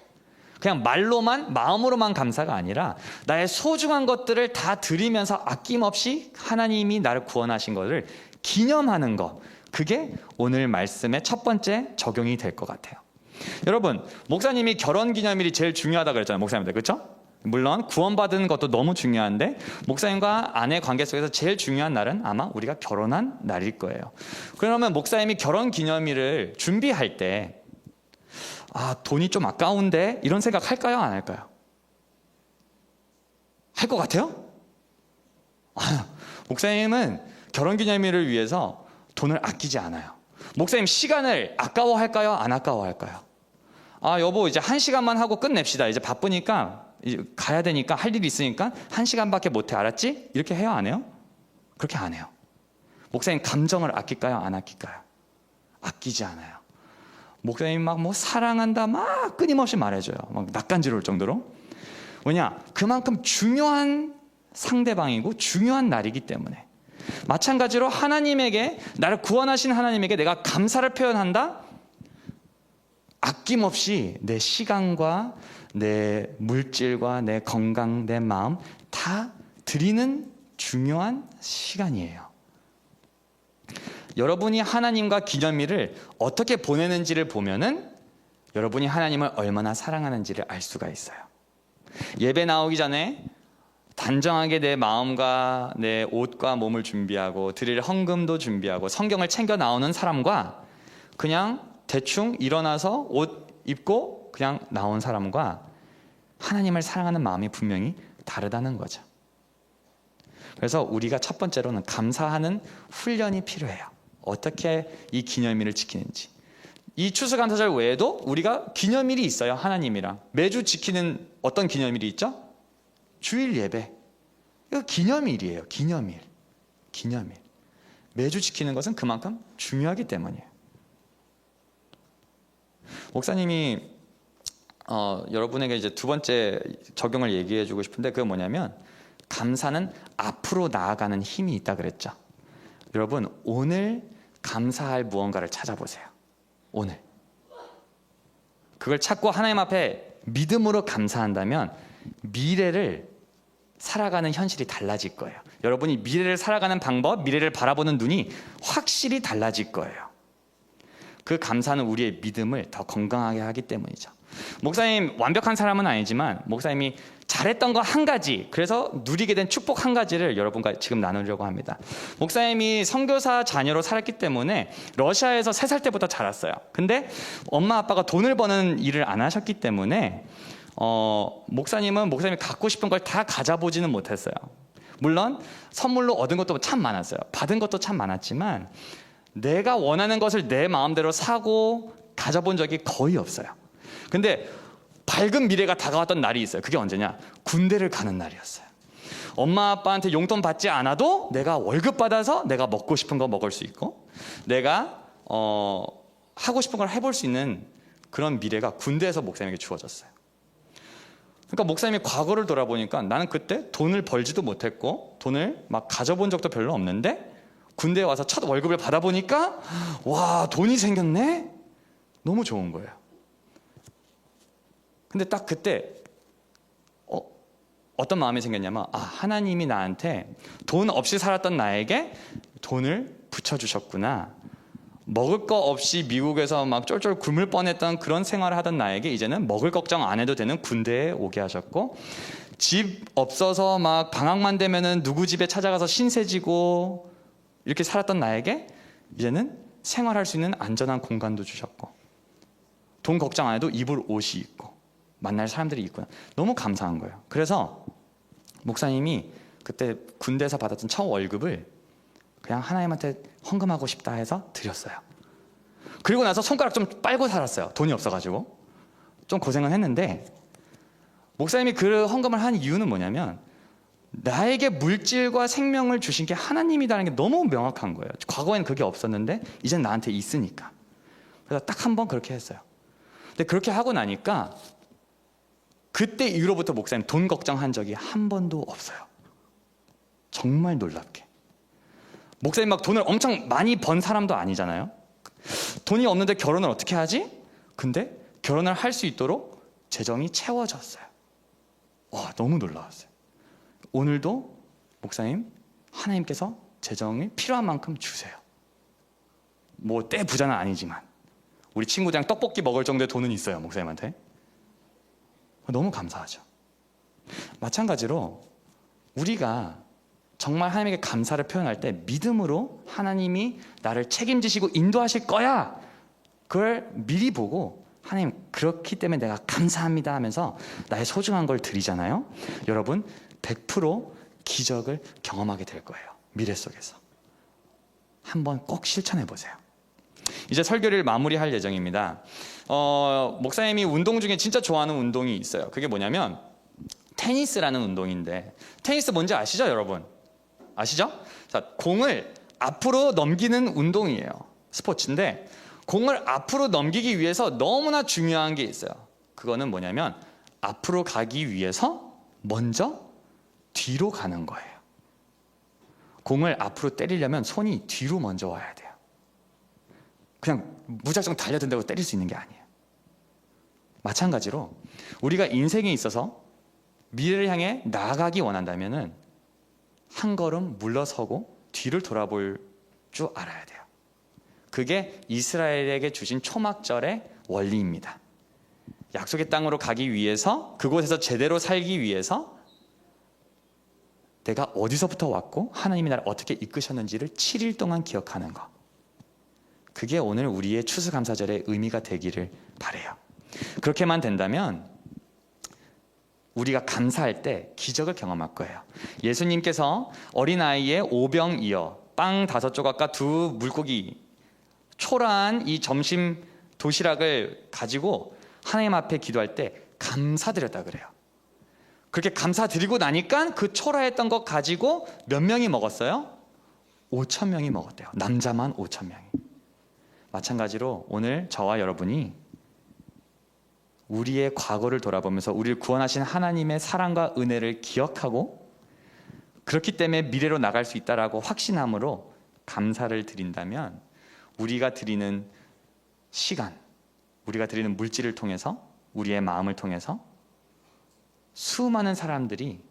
그냥 말로만, 마음으로만 감사가 아니라 나의 소중한 것들을 다 드리면서 아낌없이 하나님이 나를 구원하신 것을 기념하는 것, 그게 오늘 말씀의 첫 번째 적용이 될 것 같아요. 여러분, 목사님이 결혼기념일이 제일 중요하다고 그랬잖아요. 목사님들, 그렇죠? 물론 구원받은 것도 너무 중요한데 목사님과 아내 관계 속에서 제일 중요한 날은 아마 우리가 결혼한 날일 거예요. 그러면 목사님이 결혼기념일을 준비할 때 돈이 좀 아까운데 이런 생각 할까요? 안 할까요? 할 것 같아요? 목사님은 결혼기념일을 위해서 돈을 아끼지 않아요. 목사님 시간을 아까워할까요? 안 아까워할까요? 여보 이제 1시간만 하고 끝냅시다. 이제 바쁘니까 이제 가야 되니까 할 일이 있으니까 1시간밖에 못해, 알았지? 이렇게 해요? 안 해요? 그렇게 안 해요. 목사님 감정을 아낄까요? 안 아낄까요? 아끼지 않아요. 목사님 막 사랑한다 막 끊임없이 말해줘요. 막 낯간지러울 정도로. 왜냐? 그만큼 중요한 상대방이고 중요한 날이기 때문에. 마찬가지로 하나님에게, 나를 구원하신 하나님에게 내가 감사를 표현한다? 아낌없이 내 시간과 내 물질과 내 건강, 내 마음 다 드리는 중요한 시간이에요. 여러분이 하나님과 기념일을 어떻게 보내는지를 보면은 여러분이 하나님을 얼마나 사랑하는지를 알 수가 있어요. 예배 나오기 전에 단정하게 내 마음과 내 옷과 몸을 준비하고 드릴 헌금도 준비하고 성경을 챙겨 나오는 사람과 그냥 대충 일어나서 옷 입고 그냥 나온 사람과 하나님을 사랑하는 마음이 분명히 다르다는 거죠. 그래서 우리가 첫 번째로는 감사하는 훈련이 필요해요. 어떻게 이 기념일을 지키는지. 이 추수감사절 외에도 우리가 기념일이 있어요. 하나님이랑 매주 지키는 어떤 기념일이 있죠? 주일 예배. 이거 기념일이에요. 기념일. 매주 지키는 것은 그만큼 중요하기 때문이에요. 목사님이 여러분에게 이제 두 번째 적용을 얘기해 주고 싶은데, 그게 뭐냐면 감사는 앞으로 나아가는 힘이 있다 그랬죠. 여러분, 오늘 감사할 무언가를 찾아보세요. 오늘 그걸 찾고 하나님 앞에 믿음으로 감사한다면 미래를 살아가는 현실이 달라질 거예요. 여러분이 미래를 살아가는 방법, 미래를 바라보는 눈이 확실히 달라질 거예요. 그 감사는 우리의 믿음을 더 건강하게 하기 때문이죠. 목사님 완벽한 사람은 아니지만 목사님이 잘했던 거 한 가지, 그래서 누리게 된 축복 한 가지를 여러분과 지금 나누려고 합니다. 목사님이 선교사 자녀로 살았기 때문에 러시아에서 3살 때부터 자랐어요. 근데 엄마 아빠가 돈을 버는 일을 안 하셨기 때문에 목사님이 갖고 싶은 걸 다 가져보지는 못했어요. 물론 선물로 얻은 것도 참 많았어요. 받은 것도 참 많았지만 내가 원하는 것을 내 마음대로 사고 가져본 적이 거의 없어요. 근데 밝은 미래가 다가왔던 날이 있어요. 그게 언제냐? 군대를 가는 날이었어요. 엄마 아빠한테 용돈 받지 않아도 내가 월급 받아서 내가 먹고 싶은 거 먹을 수 있고, 내가 하고 싶은 걸 해볼 수 있는 그런 미래가 군대에서 목사님에게 주어졌어요. 그러니까 목사님이 과거를 돌아보니까 나는 그때 돈을 벌지도 못했고 돈을 막 가져본 적도 별로 없는데 군대에 와서 첫 월급을 받아보니까 와, 돈이 생겼네? 너무 좋은 거예요. 근데 딱 그때 어떤 마음이 생겼냐면, 하나님이 나한테 돈 없이 살았던 나에게 돈을 붙여주셨구나. 먹을 거 없이 미국에서 막 쫄쫄 굶을 뻔했던 그런 생활을 하던 나에게 이제는 먹을 걱정 안 해도 되는 군대에 오게 하셨고, 집 없어서 막 방학만 되면은 누구 집에 찾아가서 신세 지고 이렇게 살았던 나에게 이제는 생활할 수 있는 안전한 공간도 주셨고, 돈 걱정 안 해도 입을 옷이 있고 만날 사람들이 있구나. 너무 감사한 거예요. 그래서 목사님이 그때 군대에서 받았던 첫 월급을 그냥 하나님한테 헌금하고 싶다 해서 드렸어요. 그리고 나서 손가락 좀 빨고 살았어요. 돈이 없어가지고 좀 고생은 했는데, 목사님이 그 헌금을 한 이유는 뭐냐면 나에게 물질과 생명을 주신 게 하나님이라는 게 너무 명확한 거예요. 과거에는 그게 없었는데 이젠 나한테 있으니까. 그래서 딱 한 번 그렇게 했어요. 근데 그렇게 하고 나니까 그때 이후로부터 목사님 돈 걱정한 적이 한 번도 없어요. 정말 놀랍게. 목사님 막 돈을 엄청 많이 번 사람도 아니잖아요. 돈이 없는데 결혼을 어떻게 하지? 근데 결혼을 할 수 있도록 재정이 채워졌어요. 와, 너무 놀라웠어요. 오늘도 목사님, 하나님께서 재정이 필요한 만큼 주세요. 뭐 때 부자는 아니지만 우리 친구들이랑 떡볶이 먹을 정도의 돈은 있어요, 목사님한테. 너무 감사하죠. 마찬가지로 우리가 정말 하나님에게 감사를 표현할 때 믿음으로 하나님이 나를 책임지시고 인도하실 거야, 그걸 미리 보고 하나님 그렇기 때문에 내가 감사합니다 하면서 나의 소중한 걸 드리잖아요. 여러분 100% 기적을 경험하게 될 거예요. 미래 속에서. 한번 꼭 실천해 보세요. 이제 설교를 마무리할 예정입니다. 목사님이 운동 중에 진짜 좋아하는 운동이 있어요. 그게 뭐냐면 테니스라는 운동인데, 테니스 뭔지 아시죠, 여러분? 아시죠? 자, 공을 앞으로 넘기는 운동이에요. 스포츠인데 공을 앞으로 넘기기 위해서 너무나 중요한 게 있어요. 그거는 뭐냐면 앞으로 가기 위해서 먼저 뒤로 가는 거예요. 공을 앞으로 때리려면 손이 뒤로 먼저 와야 돼요. 그냥 무작정 달려든다고 때릴 수 있는 게 아니에요. 마찬가지로 우리가 인생에 있어서 미래를 향해 나아가기 원한다면은 한 걸음 물러서고 뒤를 돌아볼 줄 알아야 돼요. 그게 이스라엘에게 주신 초막절의 원리입니다. 약속의 땅으로 가기 위해서, 그곳에서 제대로 살기 위해서 내가 어디서부터 왔고 하나님이 나를 어떻게 이끄셨는지를 7일 동안 기억하는 것. 그게 오늘 우리의 추수감사절의 의미가 되기를 바라요. 그렇게만 된다면 우리가 감사할 때 기적을 경험할 거예요. 예수님께서 어린아이의 오병이어, 빵 5조각과 2 물고기, 초라한 이 점심 도시락을 가지고 하나님 앞에 기도할 때 감사드렸다 그래요. 그렇게 감사드리고 나니까 그 초라했던 것 가지고 몇 명이 먹었어요? 5,000명이 먹었대요. 남자만 5,000명이. 마찬가지로 오늘 저와 여러분이 우리의 과거를 돌아보면서 우리를 구원하신 하나님의 사랑과 은혜를 기억하고, 그렇기 때문에 미래로 나갈 수 있다라고 확신함으로 감사를 드린다면, 우리가 드리는 시간, 우리가 드리는 물질을 통해서, 우리의 마음을 통해서 수많은 사람들이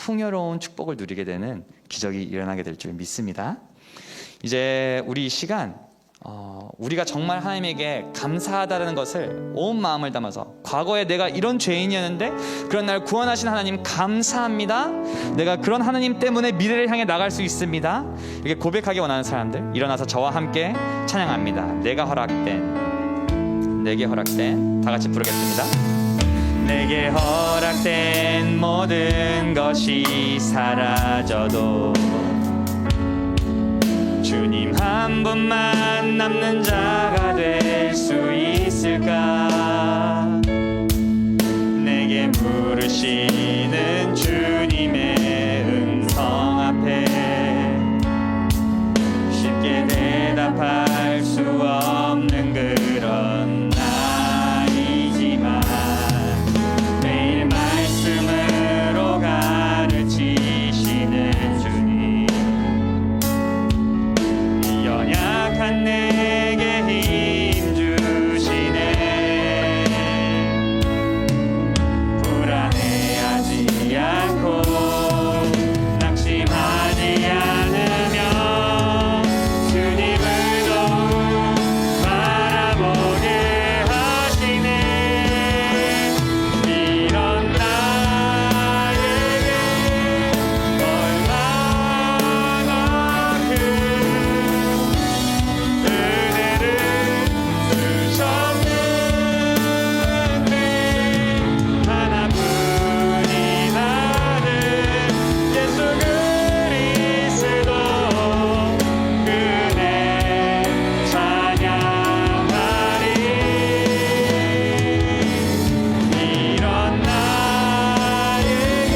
풍요로운 축복을 누리게 되는 기적이 일어나게 될 줄 믿습니다. 이제 우리 이 시간 우리가 정말 하나님에게 감사하다는 것을 온 마음을 담아서, 과거에 내가 이런 죄인이었는데 그런 날 구원하신 하나님 감사합니다, 내가 그런 하나님 때문에 미래를 향해 나갈 수 있습니다, 이렇게 고백하기 원하는 사람들 일어나서 저와 함께 찬양합니다. 내게 허락된 다 같이 부르겠습니다. 내게 허락된 모든 것이 사라져도 주님 한 분만 남는 자가 될 수 있을까? 내게 부르시는 주님의 음성 앞에 쉽게 대답할 수 없는 그런 나이지만 매일 말씀으로 가르치시는 주님, 연약한 내게 힘 주시네. 불안해하지 않고 낙심하지 않으며 주님을 더욱 바라보게 하시네. 이런 나에게 얼마나 큰 은혜를 주셨는데 하나뿐인 나를 예수 그리스도 그네 찬양하리. 이런 나에게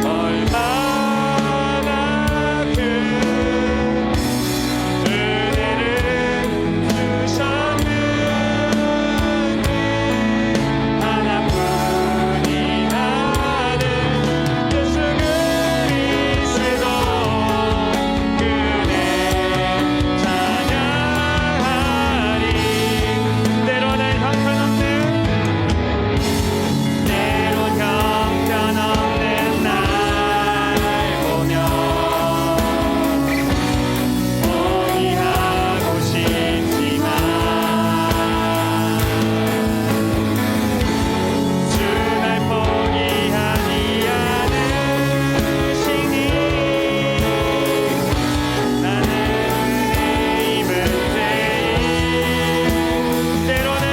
얼마나 큰 은혜를 주셨는데 하나뿐인 나를 예수 그리스도 그네 찬양하리. 때로는 형편없는 날 보며 포기하고 싶지만 주 날 포기하지 않으시니 나는 내 입은 때로는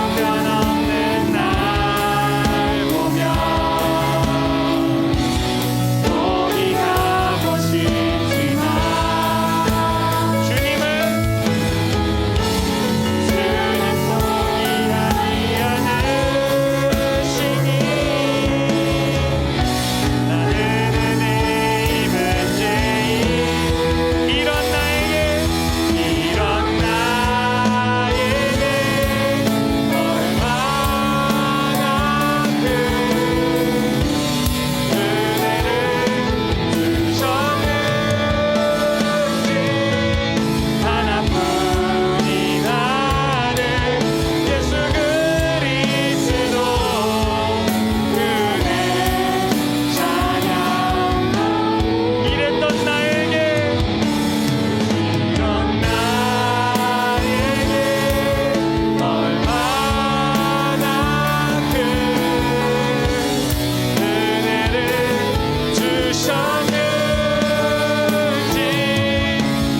형편없는 날 보며 포기하고 싶지만 주님은 포기하지 않으시니 나는 내 입은 죄인. 이런 나에게 얼마나 큰 은혜를 주셨는지 하나뿐인 나를 예수 그리스도 그네 찬양하리. 이랬던 나에게 이런 나에게 얼마나 큰 은혜를 주셨는지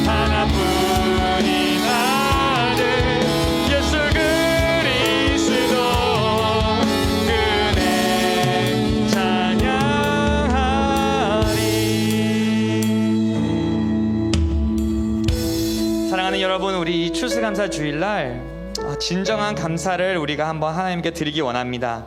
하나뿐인 아들 예수 그리스도 그네 찬양하리. 사랑하는 여러분, 우리 이 추수감사 주일날 진정한 감사를 우리가 한번 하나님께 드리기 원합니다.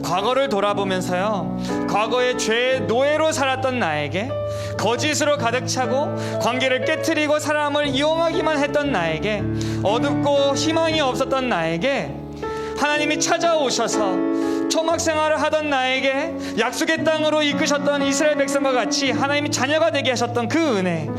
과거를 돌아보면서요, 과거의 죄의 노예로 살았던 나에게, 거짓으로 가득 차고 관계를 깨트리고 사람을 이용하기만 했던 나에게, 어둡고 희망이 없었던 나에게 하나님이 찾아오셔서 초막 생활을 하던 나에게 약속의 땅으로 이끄셨던 이스라엘 백성과 같이 하나님이 자녀가 되게 하셨던 그 은혜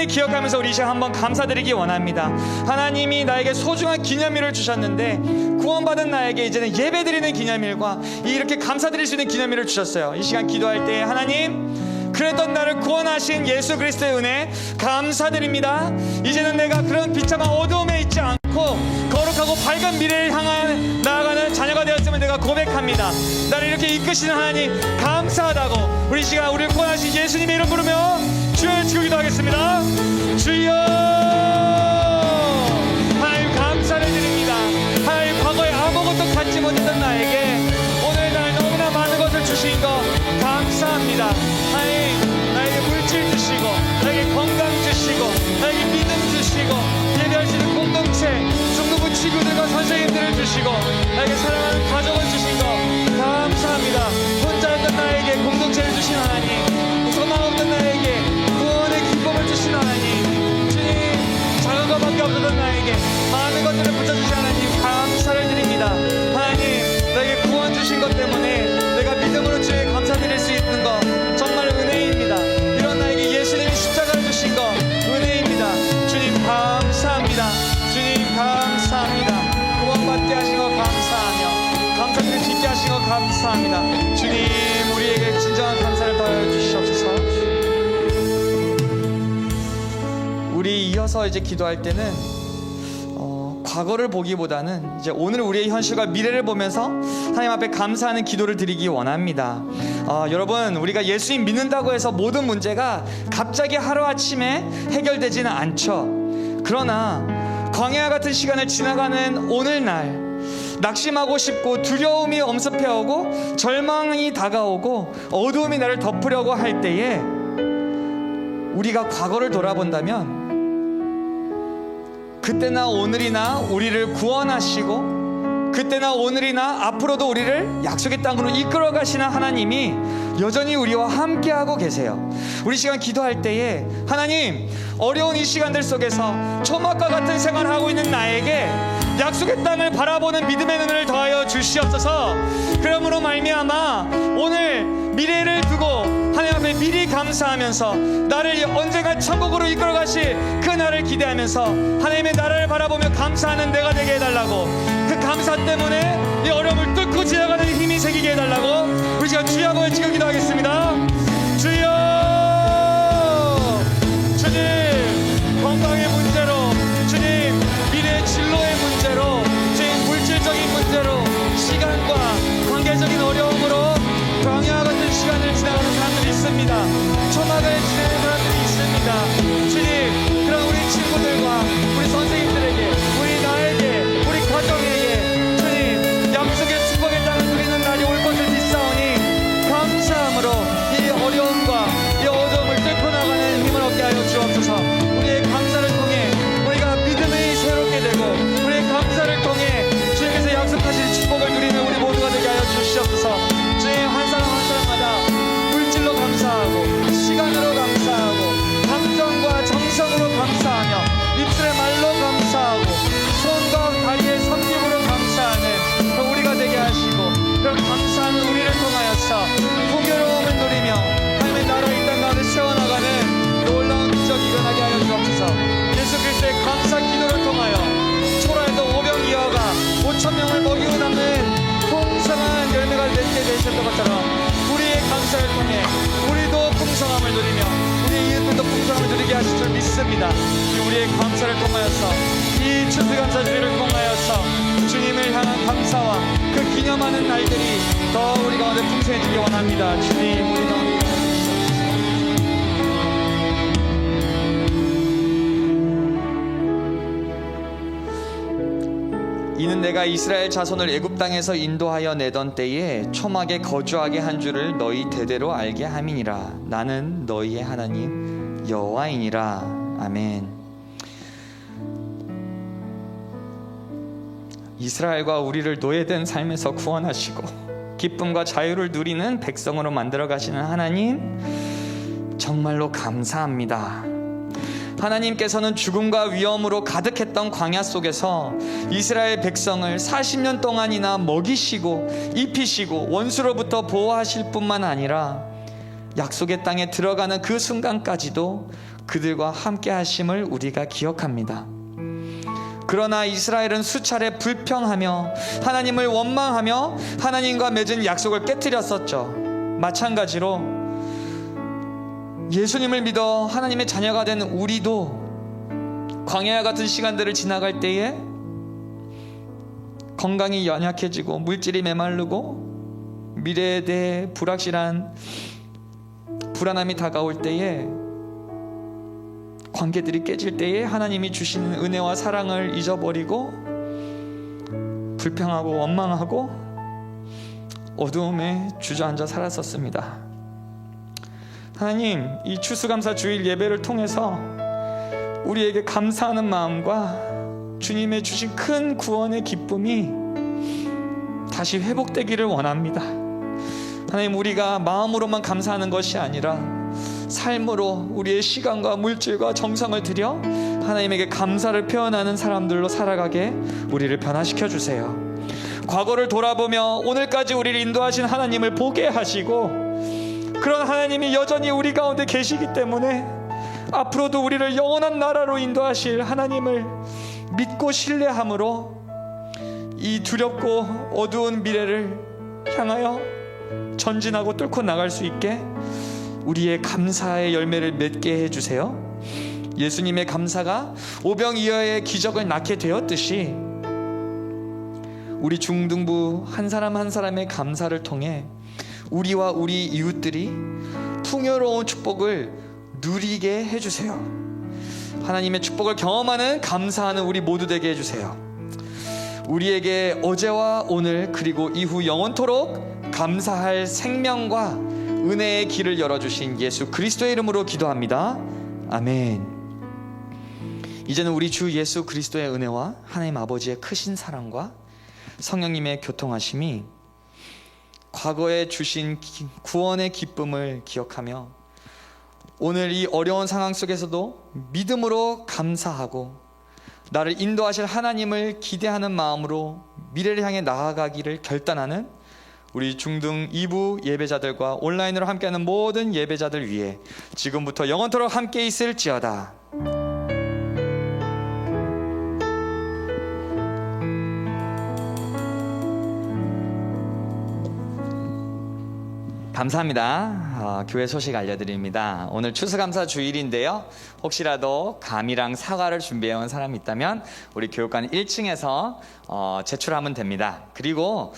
기억하면서 우리 시간 한번 감사드리기 원합니다. 하나님이 나에게 소중한 기념일을 주셨는데 구원받은 나에게 이제는 예배드리는 기념일과 이렇게 감사드릴 수 있는 기념일을 주셨어요. 이 시간 기도할 때 하나님, 그랬던 나를 구원하신 예수 그리스도의 은혜 감사드립니다. 이제는 내가 그런 비참한 어두움에 있지 않고 거룩하고 밝은 미래를 향한 나아가는 자녀가 되었음을 내가 고백합니다. 나를 이렇게 이끄시는 하나님 감사하다고 우리 시간 우리를 구원하신 예수님의 이름 부르며 주여 지고 기도하겠습니다. 주여, 하나님 감사를 드립니다. 하나님 과거에 아무것도 갖지 못했던 나에게 오늘 날 너무나 많은 것을 주신 것 감사합니다. 하나님 나에게 물질 주시고 나에게 건강 주시고 나에게 믿음 주시고 예배할 수 있는 공동체 중등부 친구들과 선생님들을 주시고 나에게 사랑하는 가족을 주신 것 감사합니다. 혼자였던 나에게 공동체를 주신 하나님, 소망 없던 나에게 구원의 기쁨을 주신 하나님, 주님 작은 것밖에 없었던 나에게 많은 것들을 붙여주신 하나님 감사를 드립니다. 하나님 나에게 구원 주신 것 때문에 내가 믿음으로 주에 감사드릴 수 있는 것 정말 은혜입니다. 이런 나에게 예수님이 십자가를 주신 것 은혜입니다. 주님 감사합니다. 주님 감사합니다. 구원받게 하신 것 감사하며 감사드릴 수 있게 하신 것 감사합니다. 주님 우리에게 진정한 감사를 더하여 주시옵소서. 우리 이어서 이제 기도할 때는 과거를 보기보다는 이제 오늘 우리의 현실과 미래를 보면서 하나님 앞에 감사하는 기도를 드리기 원합니다. 여러분, 우리가 예수님 믿는다고 해서 모든 문제가 갑자기 하루아침에 해결되지는 않죠. 그러나 광야 같은 시간을 지나가는 오늘날 낙심하고 싶고 두려움이 엄습해오고 절망이 다가오고 어두움이 나를 덮으려고 할 때에 우리가 과거를 돌아본다면 그때나 오늘이나 우리를 구원하시고 그때나 오늘이나 앞으로도 우리를 약속의 땅으로 이끌어 가시는 하나님이 여전히 우리와 함께하고 계세요. 우리 시간 기도할 때에 하나님, 어려운 이 시간들 속에서 초막과 같은 생활을 하고 있는 나에게 약속의 땅을 바라보는 믿음의 눈을 더하여 주시옵소서. 그러므로 말미암아 오늘 미래를 두고 하나님 앞에 미리 감사하면서 나를 언젠가 천국으로 이끌어 가실 그 날을 기대하면서 하나님의 나라를 바라보며 감사하는 내가 되게 해달라고, 그 감사 때문에 이 어려움을 뚫고 지나가는 힘이 생기게 해달라고 우리 시간 주여 한번 외치고 기도하겠습니다. 주여, 주님 건강의 문제로, 주님 미래의 진로의 문제로, 주님 물질적인 문제로, 시간과 관계적인 어려움으로 광야 같은 시간을 지나가는 사람들이 있습니다. 초막을 지내는 사람들이 있습니다. 주님, 그런 우리 친구들과 우리 선생님들에게, 우리 나에게, 우리 가정에게 주님 약속의 축복의 땅을 누리는 날이 올 것을 믿사오니 감사함으로 이 어려움과 이 어려움을 뚫고 나가는 힘을 얻게 하여 주옵소서. 우리의 감사를 통해 우리가 믿음이 새롭게 되고 우리의 감사를 통해 주님께서 약속하신 축복을 누리는 우리 모두가 되게 하여 주시옵소서. 주님, 한 사람 한 사람마다 물질로 감사하고 시간으로 감사하고 감정과 정성으로 감사하며 입술의 말로 감사하고 손과 다리의 섬김으로 감사하는 우리가 되게 하시고, 그런 감사하는 우리를 통하여서 풍요로움을 누리며 하나님의 나라의 땅 가운데 세워나가는 놀라운 기적이 일어나게 하여 주옵소서. 예수 그리스도의 감사 기도를 통하여 초라에도 오병이어가 5,000명을 먹이고 남는 풍성한 열매가 맺게 되셨던 것처럼 우리의 감사를 통해 우리도 풍성함을 누리며 우리 이웃들도 풍성함을 누리게 하실 줄 믿습니다. 우리의 감사를 통하여서 이 추수감사주의를 통하여서 주님을 향한 감사와 그 기념하는 날들이 더 우리 가운데 풍성해지기 원합니다. 주님, 우리 가운데 이는 내가 이스라엘 자손을 애굽 땅에서 인도하여 내던 때에 초막에 거주하게 한 줄을 너희 대대로 알게 함이니라. 나는 너희의 하나님 여호와이니라. 아멘. 이스라엘과 우리를 노예된 삶에서 구원하시고 기쁨과 자유를 누리는 백성으로 만들어 가시는 하나님, 정말로 감사합니다. 하나님께서는 죽음과 위험으로 가득했던 광야 속에서 이스라엘 백성을 40년 동안이나 먹이시고 입히시고 원수로부터 보호하실 뿐만 아니라 약속의 땅에 들어가는 그 순간까지도 그들과 함께 하심을 우리가 기억합니다. 그러나 이스라엘은 수차례 불평하며 하나님을 원망하며 하나님과 맺은 약속을 깨뜨렸었죠. 마찬가지로 예수님을 믿어 하나님의 자녀가 된 우리도 광야와 같은 시간들을 지나갈 때에 건강이 연약해지고 물질이 메마르고 미래에 대해 불확실한 불안함이 다가올 때에 관계들이 깨질 때에 하나님이 주시는 은혜와 사랑을 잊어버리고 불평하고 원망하고 어두움에 주저앉아 살았었습니다. 하나님, 이 추수감사 주일 예배를 통해서 우리에게 감사하는 마음과 주님의 주신 큰 구원의 기쁨이 다시 회복되기를 원합니다. 하나님, 우리가 마음으로만 감사하는 것이 아니라 삶으로 우리의 시간과 물질과 정성을 들여 하나님에게 감사를 표현하는 사람들로 살아가게 우리를 변화시켜 주세요. 과거를 돌아보며 오늘까지 우리를 인도하신 하나님을 보게 하시고, 그런 하나님이 여전히 우리 가운데 계시기 때문에 앞으로도 우리를 영원한 나라로 인도하실 하나님을 믿고 신뢰함으로 이 두렵고 어두운 미래를 향하여 전진하고 뚫고 나갈 수 있게 우리의 감사의 열매를 맺게 해주세요. 예수님의 감사가 오병이어의 기적을 낳게 되었듯이 우리 중등부 한 사람 한 사람의 감사를 통해 우리와 우리 이웃들이 풍요로운 축복을 누리게 해주세요. 하나님의 축복을 경험하는 감사하는 우리 모두 되게 해주세요. 우리에게 어제와 오늘 그리고 이후 영원토록 감사할 생명과 은혜의 길을 열어주신 예수 그리스도의 이름으로 기도합니다. 아멘. 이제는 우리 주 예수 그리스도의 은혜와 하나님 아버지의 크신 사랑과 성령님의 교통하심이 과거에 주신 구원의 기쁨을 기억하며 오늘 이 어려운 상황 속에서도 믿음으로 감사하고 나를 인도하실 하나님을 기대하는 마음으로 미래를 향해 나아가기를 결단하는 우리 중등 2부 예배자들과 온라인으로 함께하는 모든 예배자들 위해 지금부터 영원토록 함께 있을지어다. 감사합니다. 교회 소식 알려드립니다. 오늘 추수감사 주일인데요. 혹시라도 감이랑 사과를 준비해온 사람이 있다면 우리 교육관 1층에서 제출하면 됩니다. 그리고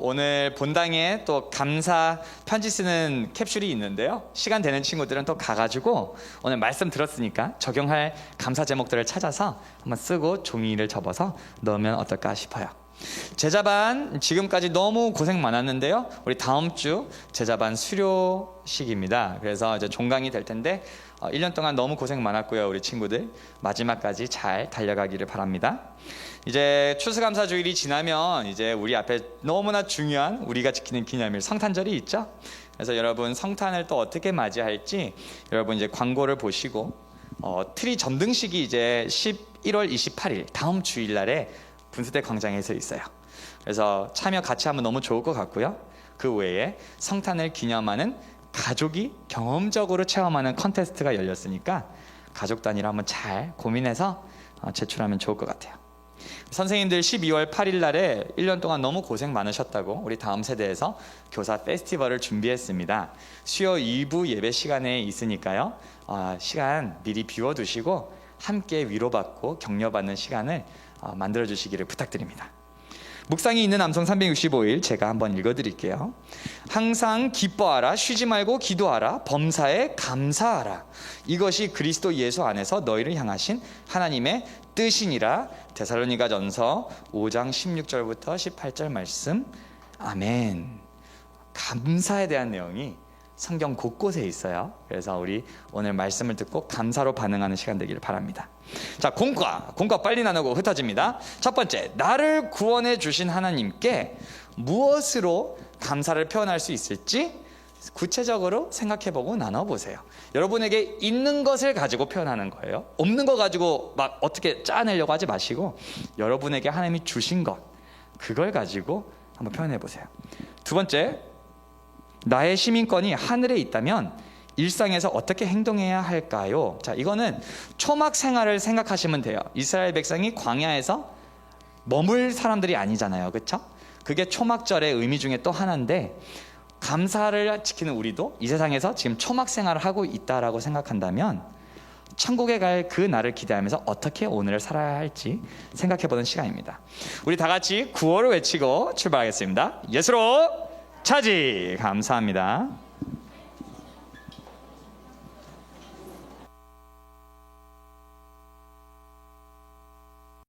오늘 본당에 또 감사 편지 쓰는 캡슐이 있는데요. 시간 되는 친구들은 또 가가지고 오늘 말씀 들었으니까 적용할 감사 제목들을 찾아서 한번 쓰고 종이를 접어서 넣으면 어떨까 싶어요. 제자반 지금까지 너무 고생 많았는데요. 우리 다음 주 제자반 수료식입니다. 그래서 이제 종강이 될 텐데 1년 동안 너무 고생 많았고요. 우리 친구들 마지막까지 잘 달려가기를 바랍니다. 이제 추수감사 주일이 지나면 이제 우리 앞에 너무나 중요한 우리가 지키는 기념일 성탄절이 있죠. 그래서 여러분 성탄을 또 어떻게 맞이할지 여러분 이제 광고를 보시고 트리 전등식이 이제 11월 28일 다음 주일날에 분수대 광장에서 있어요. 그래서 참여 같이 하면 너무 좋을 것 같고요. 그 외에 성탄을 기념하는 가족이 경험적으로 체험하는 컨테스트가 열렸으니까 가족 단위로 한번 잘 고민해서 제출하면 좋을 것 같아요. 선생님들 12월 8일 날에 1년 동안 너무 고생 많으셨다고 우리 다음 세대에서 교사 페스티벌을 준비했습니다. 수요 2부 예배 시간에 있으니까요. 시간 미리 비워두시고 함께 위로받고 격려받는 시간을 만들어주시기를 부탁드립니다. 묵상이 있는 암송 365일 제가 한번 읽어드릴게요. 항상 기뻐하라, 쉬지 말고 기도하라, 범사에 감사하라. 이것이 그리스도 예수 안에서 너희를 향하신 하나님의 뜻이니라. 데살로니가전서 5장 16절부터 18절 말씀. 아멘. 감사에 대한 내용이 성경 곳곳에 있어요. 그래서 우리 오늘 말씀을 듣고 감사로 반응하는 시간 되기를 바랍니다. 자, 공과 빨리 나누고 흩어집니다. 첫 번째, 나를 구원해 주신 하나님께 무엇으로 감사를 표현할 수 있을지 구체적으로 생각해보고 나눠보세요. 여러분에게 있는 것을 가지고 표현하는 거예요. 없는 거 가지고 막 어떻게 짜내려고 하지 마시고 여러분에게 하나님이 주신 것, 그걸 가지고 한번 표현해보세요. 두 번째, 나의 시민권이 하늘에 있다면 일상에서 어떻게 행동해야 할까요? 자, 이거는 초막 생활을 생각하시면 돼요. 이스라엘 백성이 광야에서 머물 사람들이 아니잖아요. 그렇죠? 그게 초막절의 의미 중에 또 하나인데, 감사를 지키는 우리도 이 세상에서 지금 초막 생활을 하고 있다라고 생각한다면 천국에 갈 그 날을 기대하면서 어떻게 오늘을 살아야 할지 생각해보는 시간입니다. 우리 다 같이 구호를 외치고 출발하겠습니다. 예수로 차지. 감사합니다.